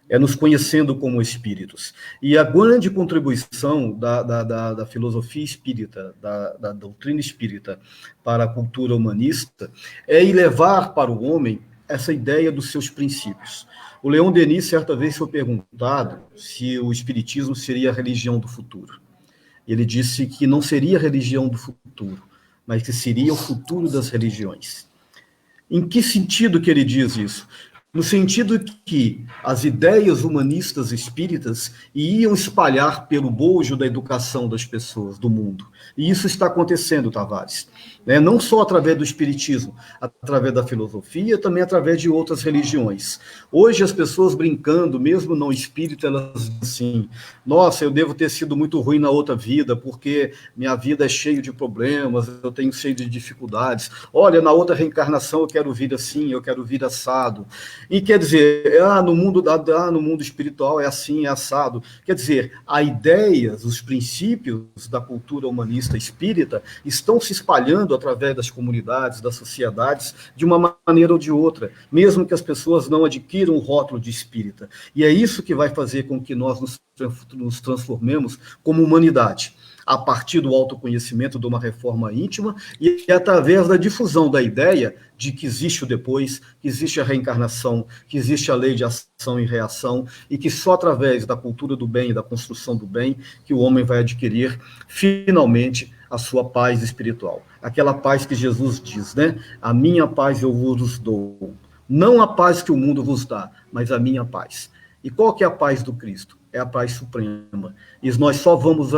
Speaker 2: É nos conhecendo como espíritos. E a grande contribuição da filosofia espírita, da doutrina espírita para a cultura humanista é levar para o homem essa ideia dos seus princípios. O Leon Denis, certa vez, foi perguntado se o espiritismo seria a religião do futuro. Ele disse que não seria a religião do futuro, mas que seria o futuro das religiões. Em que sentido que ele diz isso? No sentido que as ideias humanistas espíritas iam espalhar pelo bojo da educação das pessoas, do mundo. E isso está acontecendo, Tavares. Não só através do espiritismo, através da filosofia, também através de outras religiões. Hoje as pessoas brincando, mesmo não espírita, elas dizem assim, nossa, eu devo ter sido muito ruim na outra vida, porque minha vida é cheia de problemas, eu tenho cheio de dificuldades. Olha, na outra reencarnação eu quero vir assim, eu quero vir assado. E quer dizer, no mundo espiritual é assim, é assado. Quer dizer, as ideias, os princípios da cultura humanista espírita estão se espalhando através das comunidades, das sociedades, de uma maneira ou de outra, mesmo que as pessoas não adquiram o rótulo de espírita. E é isso que vai fazer com que nós nos transformemos como humanidade, a partir do autoconhecimento de uma reforma íntima e através da difusão da ideia de que existe o depois, que existe a reencarnação, que existe a lei de ação e reação, e que só através da cultura do bem e da construção do bem que o homem vai adquirir, finalmente, a sua paz espiritual. Aquela paz que Jesus diz, né? A minha paz eu vos dou. Não a paz que o mundo vos dá, mas a minha paz. E qual que é a paz do Cristo? É a paz suprema. E nós só vamos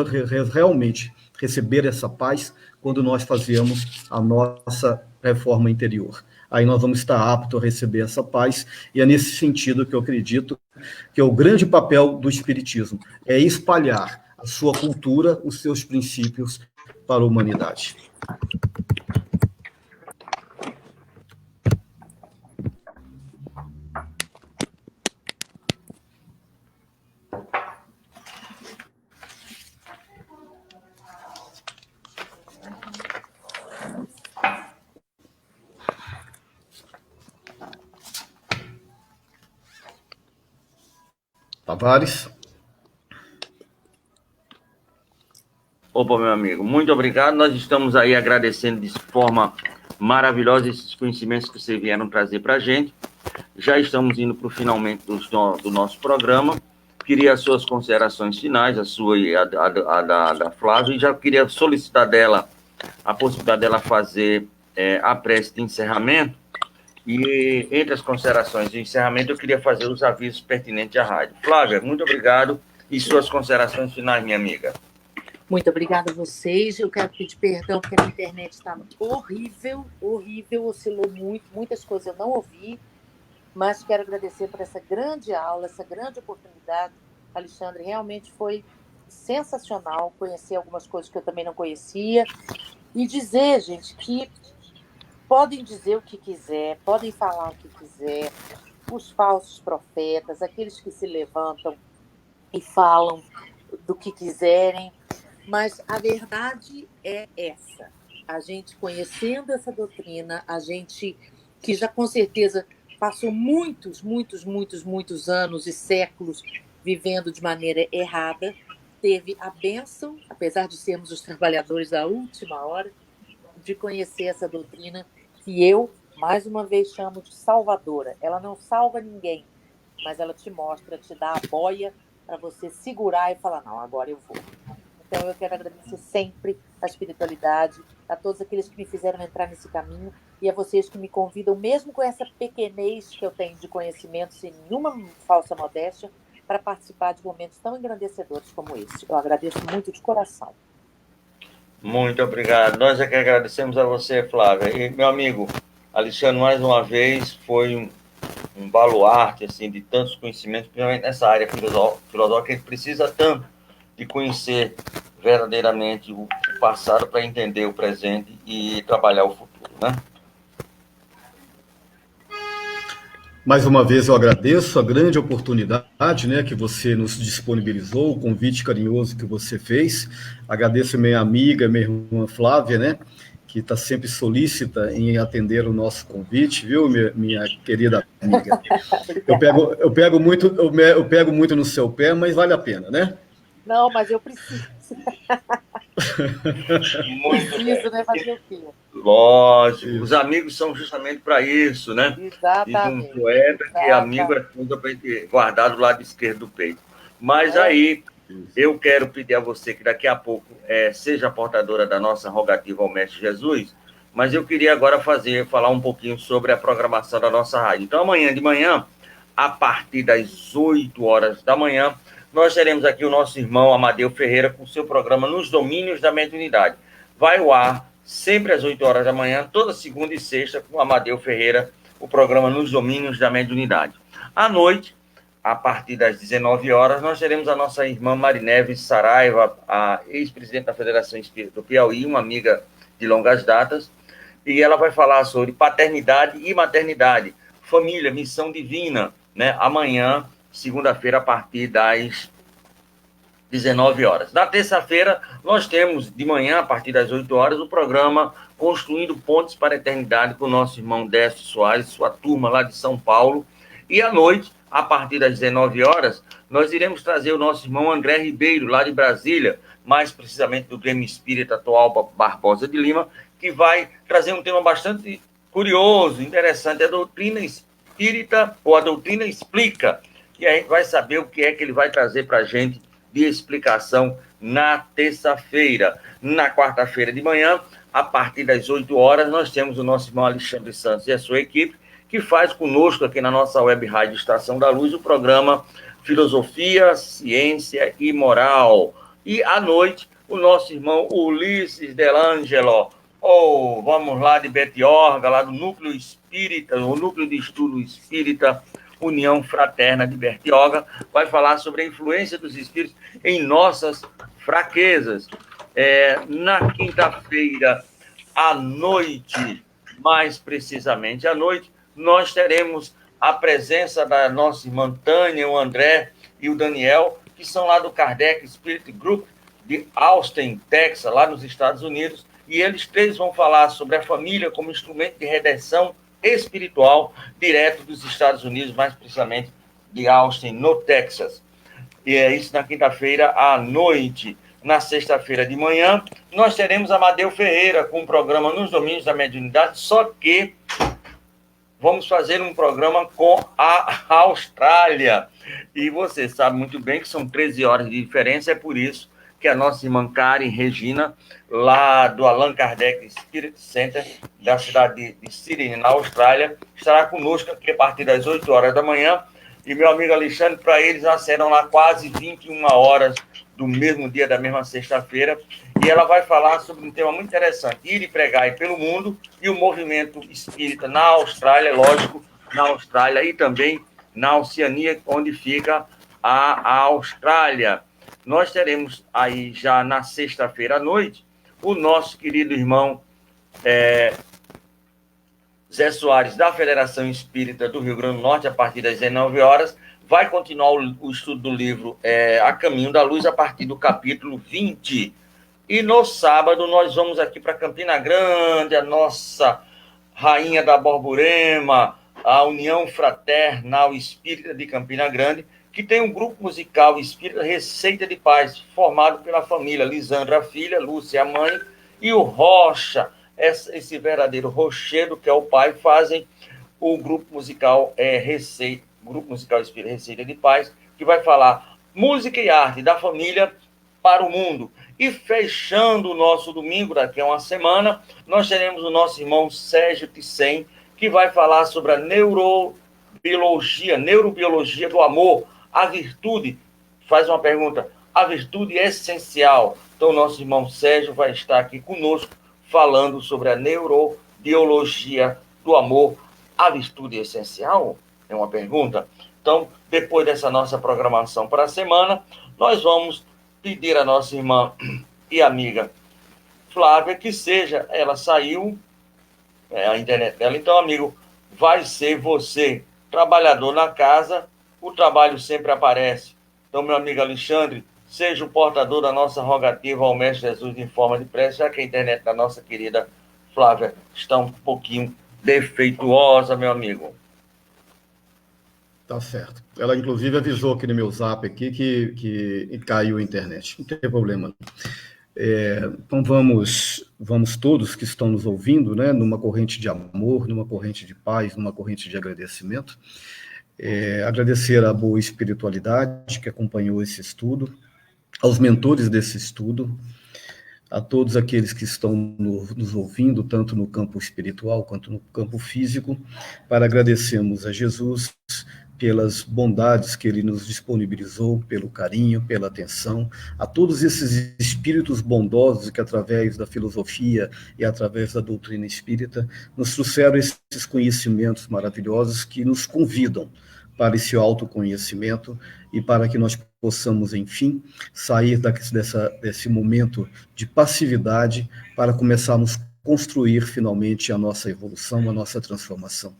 Speaker 2: realmente receber essa paz quando nós fazemos a nossa reforma interior. Aí nós vamos estar aptos a receber essa paz, e é nesse sentido que eu acredito que é o grande papel do Espiritismo, é espalhar a sua cultura, os seus princípios para a humanidade. Tavares?
Speaker 1: Opa, meu amigo, muito obrigado. Nós estamos aí agradecendo de forma maravilhosa esses conhecimentos que vocês vieram trazer para a gente. Já estamos indo para o finalmente do nosso programa. Queria as suas considerações finais, a sua e a da Flávia, e já queria solicitar dela a possibilidade dela fazer a prece de encerramento. E entre as considerações de encerramento, eu queria fazer os avisos pertinentes à rádio. Flávia, muito obrigado. e suas considerações finais, minha amiga.
Speaker 3: Muito obrigada a vocês. Eu quero pedir perdão porque a minha internet está horrível, oscilou muito, muitas coisas eu não ouvi, mas quero agradecer por essa grande aula, essa grande oportunidade. Alexandre, realmente foi sensacional conhecer algumas coisas que eu também não conhecia e dizer, gente, que podem dizer o que quiser, podem falar o que quiser, os falsos profetas, aqueles que se levantam e falam do que quiserem, mas a verdade é essa. A gente conhecendo essa doutrina, a gente que já com certeza passou muitos anos e séculos vivendo de maneira errada, teve a bênção, apesar de sermos os trabalhadores da última hora, de conhecer essa doutrina que eu, mais uma vez, chamo de salvadora. Ela não salva ninguém, mas ela te mostra, te dá a boia para você segurar e falar, não, agora eu vou. Então, eu quero agradecer sempre a espiritualidade, a todos aqueles que me fizeram entrar nesse caminho e a vocês que me convidam, mesmo com essa pequenez que eu tenho de conhecimento, sem nenhuma falsa modéstia, para participar de momentos tão engrandecedores como esse. Eu agradeço muito de coração.
Speaker 1: Muito obrigado. Nós é que agradecemos a você, Flávia. E, meu amigo Alexandre, mais uma vez, foi um baluarte assim, de tantos conhecimentos, principalmente nessa área filosófica, que a gente precisa tanto de conhecer verdadeiramente o passado para entender o presente e trabalhar o futuro, né?
Speaker 2: Mais uma vez eu agradeço a grande oportunidade, né, que você nos disponibilizou, o convite carinhoso que você fez. Agradeço minha amiga, minha irmã Flávia, né, que está sempre solícita em atender o nosso convite, viu, minha querida amiga? Eu pego muito no seu pé, mas vale a pena, né?
Speaker 3: Não, mas eu preciso.
Speaker 1: Muito
Speaker 3: preciso, né? Fazer o quê?
Speaker 1: Lógico. Isso. Os amigos são justamente para isso, né?
Speaker 3: Exatamente.
Speaker 1: Diz um poeta que amigo é tudo para guardar do lado esquerdo do peito. Mas aí, eu quero pedir a você que daqui a pouco seja portadora da nossa rogativa ao Mestre Jesus, mas eu queria agora falar um pouquinho sobre a programação da nossa rádio. Então, amanhã de manhã, a partir das 8 horas da manhã, nós teremos aqui o nosso irmão Amadeu Ferreira com seu programa Nos Domínios da Mediunidade. Vai ao ar sempre às 8 horas da manhã, toda segunda e sexta, com o Amadeu Ferreira, o programa Nos Domínios da Mediunidade. À noite, a partir das 19 horas, nós teremos a nossa irmã Marineves Saraiva, a ex-presidente da Federação Espírita do Piauí, uma amiga de longas datas, e ela vai falar sobre paternidade e maternidade, família, missão divina, né? Amanhã, segunda-feira, a partir das 19 horas. Na terça-feira, nós temos de manhã, a partir das 8 horas, o programa Construindo Pontes para a Eternidade com o nosso irmão Décio Soares, sua turma lá de São Paulo. E à noite, a partir das 19 horas, nós iremos trazer o nosso irmão André Ribeiro, lá de Brasília, mais precisamente do Grêmio Espírita atual Barbosa de Lima, que vai trazer um tema bastante curioso, interessante, a doutrina espírita, ou a doutrina explica. E a gente vai saber o que é que ele vai trazer para a gente de explicação na terça-feira. Na quarta-feira de manhã, a partir das 8 horas, nós temos o nosso irmão Alexandre Santos e a sua equipe, que faz conosco aqui na nossa web rádio Estação da Luz o programa Filosofia, Ciência e Moral. E à noite, o nosso irmão Ulisses Delangelo, vamos lá de Betiorga, lá do Núcleo Espírita, o Núcleo de Estudo Espírita, União Fraterna de Bertioga, vai falar sobre a influência dos espíritos em nossas fraquezas. Na quinta-feira, à noite, mais precisamente à noite, nós teremos a presença da nossa irmã Tânia, o André e o Daniel, que são lá do Kardec Spirit Group de Austin, Texas, lá nos Estados Unidos, e eles três vão falar sobre a família como instrumento de redenção espiritual direto dos Estados Unidos, mais precisamente de Austin, no Texas. E é isso na quinta-feira à noite. Na sexta-feira de manhã, nós teremos Amadeu Ferreira com o programa Nos Domínios da Mediunidade, só que vamos fazer um programa com a Austrália. E você sabe muito bem que são 13 horas de diferença, é por isso que a nossa irmã Karen Regina, lá do Allan Kardec Spirit Center, da cidade de Sydney, na Austrália, estará conosco aqui a partir das 8 horas da manhã. e meu amigo Alexandre, para eles já serão lá quase 21 horas do mesmo dia, da mesma sexta-feira, e ela vai falar sobre um tema muito interessante, ir e pregar pelo mundo, e o movimento espírita na Austrália, lógico, na Austrália e também na Oceania, onde fica a Austrália. Nós teremos aí já na sexta-feira à noite o nosso querido irmão Zé Soares, da Federação Espírita do Rio Grande do Norte, a partir das 19 horas, vai continuar o estudo do livro A Caminho da Luz, a partir do capítulo 20. E no sábado nós vamos aqui para Campina Grande, a nossa rainha da Borborema, a União Fraternal Espírita de Campina Grande, que tem um grupo musical espírita Receita de Paz, formado pela família Lisandra, a filha, Lúcia, a mãe, e o Rocha, esse verdadeiro rochedo, que é o pai, fazem o grupo musical Grupo Musical Espírita Receita de Paz, que vai falar música e arte da família para o mundo. E fechando o nosso domingo, daqui a uma semana, nós teremos o nosso irmão Sérgio Tissem, que vai falar sobre a neurobiologia do amor, a virtude. Faz uma pergunta, a virtude é essencial. Então, nosso irmão Sérgio vai estar aqui conosco, falando sobre a neurobiologia do amor. A virtude é essencial? É uma pergunta. Então, depois dessa nossa programação para a semana, nós vamos pedir à nossa irmã e amiga Flávia que seja, ela saiu, a internet dela, então, amigo, vai ser você, trabalhador na casa, o trabalho sempre aparece. Então, meu amigo Alexandre, seja o portador da nossa rogativa ao Mestre Jesus em forma de prece, já que a internet da nossa querida Flávia está um pouquinho defeituosa, meu amigo.
Speaker 2: Tá certo. Ela, inclusive, avisou aqui no meu zap aqui que caiu a internet. Não tem problema. Então, vamos todos que estão nos ouvindo, né, numa corrente de amor, numa corrente de paz, numa corrente de agradecimento. Agradecer à boa espiritualidade que acompanhou esse estudo, aos mentores desse estudo, a todos aqueles que estão nos ouvindo, tanto no campo espiritual quanto no campo físico, para agradecermos a Jesus pelas bondades que ele nos disponibilizou, pelo carinho, pela atenção, a todos esses espíritos bondosos que, através da filosofia e através da doutrina espírita, nos trouxeram esses conhecimentos maravilhosos que nos convidam para esse autoconhecimento e para que nós possamos, enfim, sair desse momento de passividade para começarmos a construir, finalmente, a nossa evolução, a nossa transformação.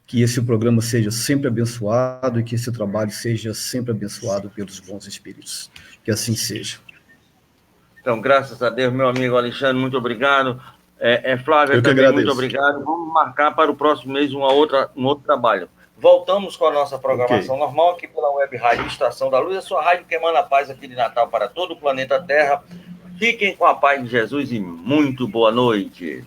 Speaker 2: Que esse programa seja sempre abençoado e que esse trabalho seja sempre abençoado pelos bons espíritos. Que assim seja.
Speaker 1: Então, graças a Deus, meu amigo Alexandre, muito obrigado. Flávia, também muito obrigado. Vamos marcar para o próximo mês um outro trabalho. Voltamos com a nossa programação normal aqui pela Web Rádio Estação da Luz, a sua rádio que emana a paz aqui de Natal para todo o planeta Terra. Fiquem com a paz de Jesus e muito boa noite.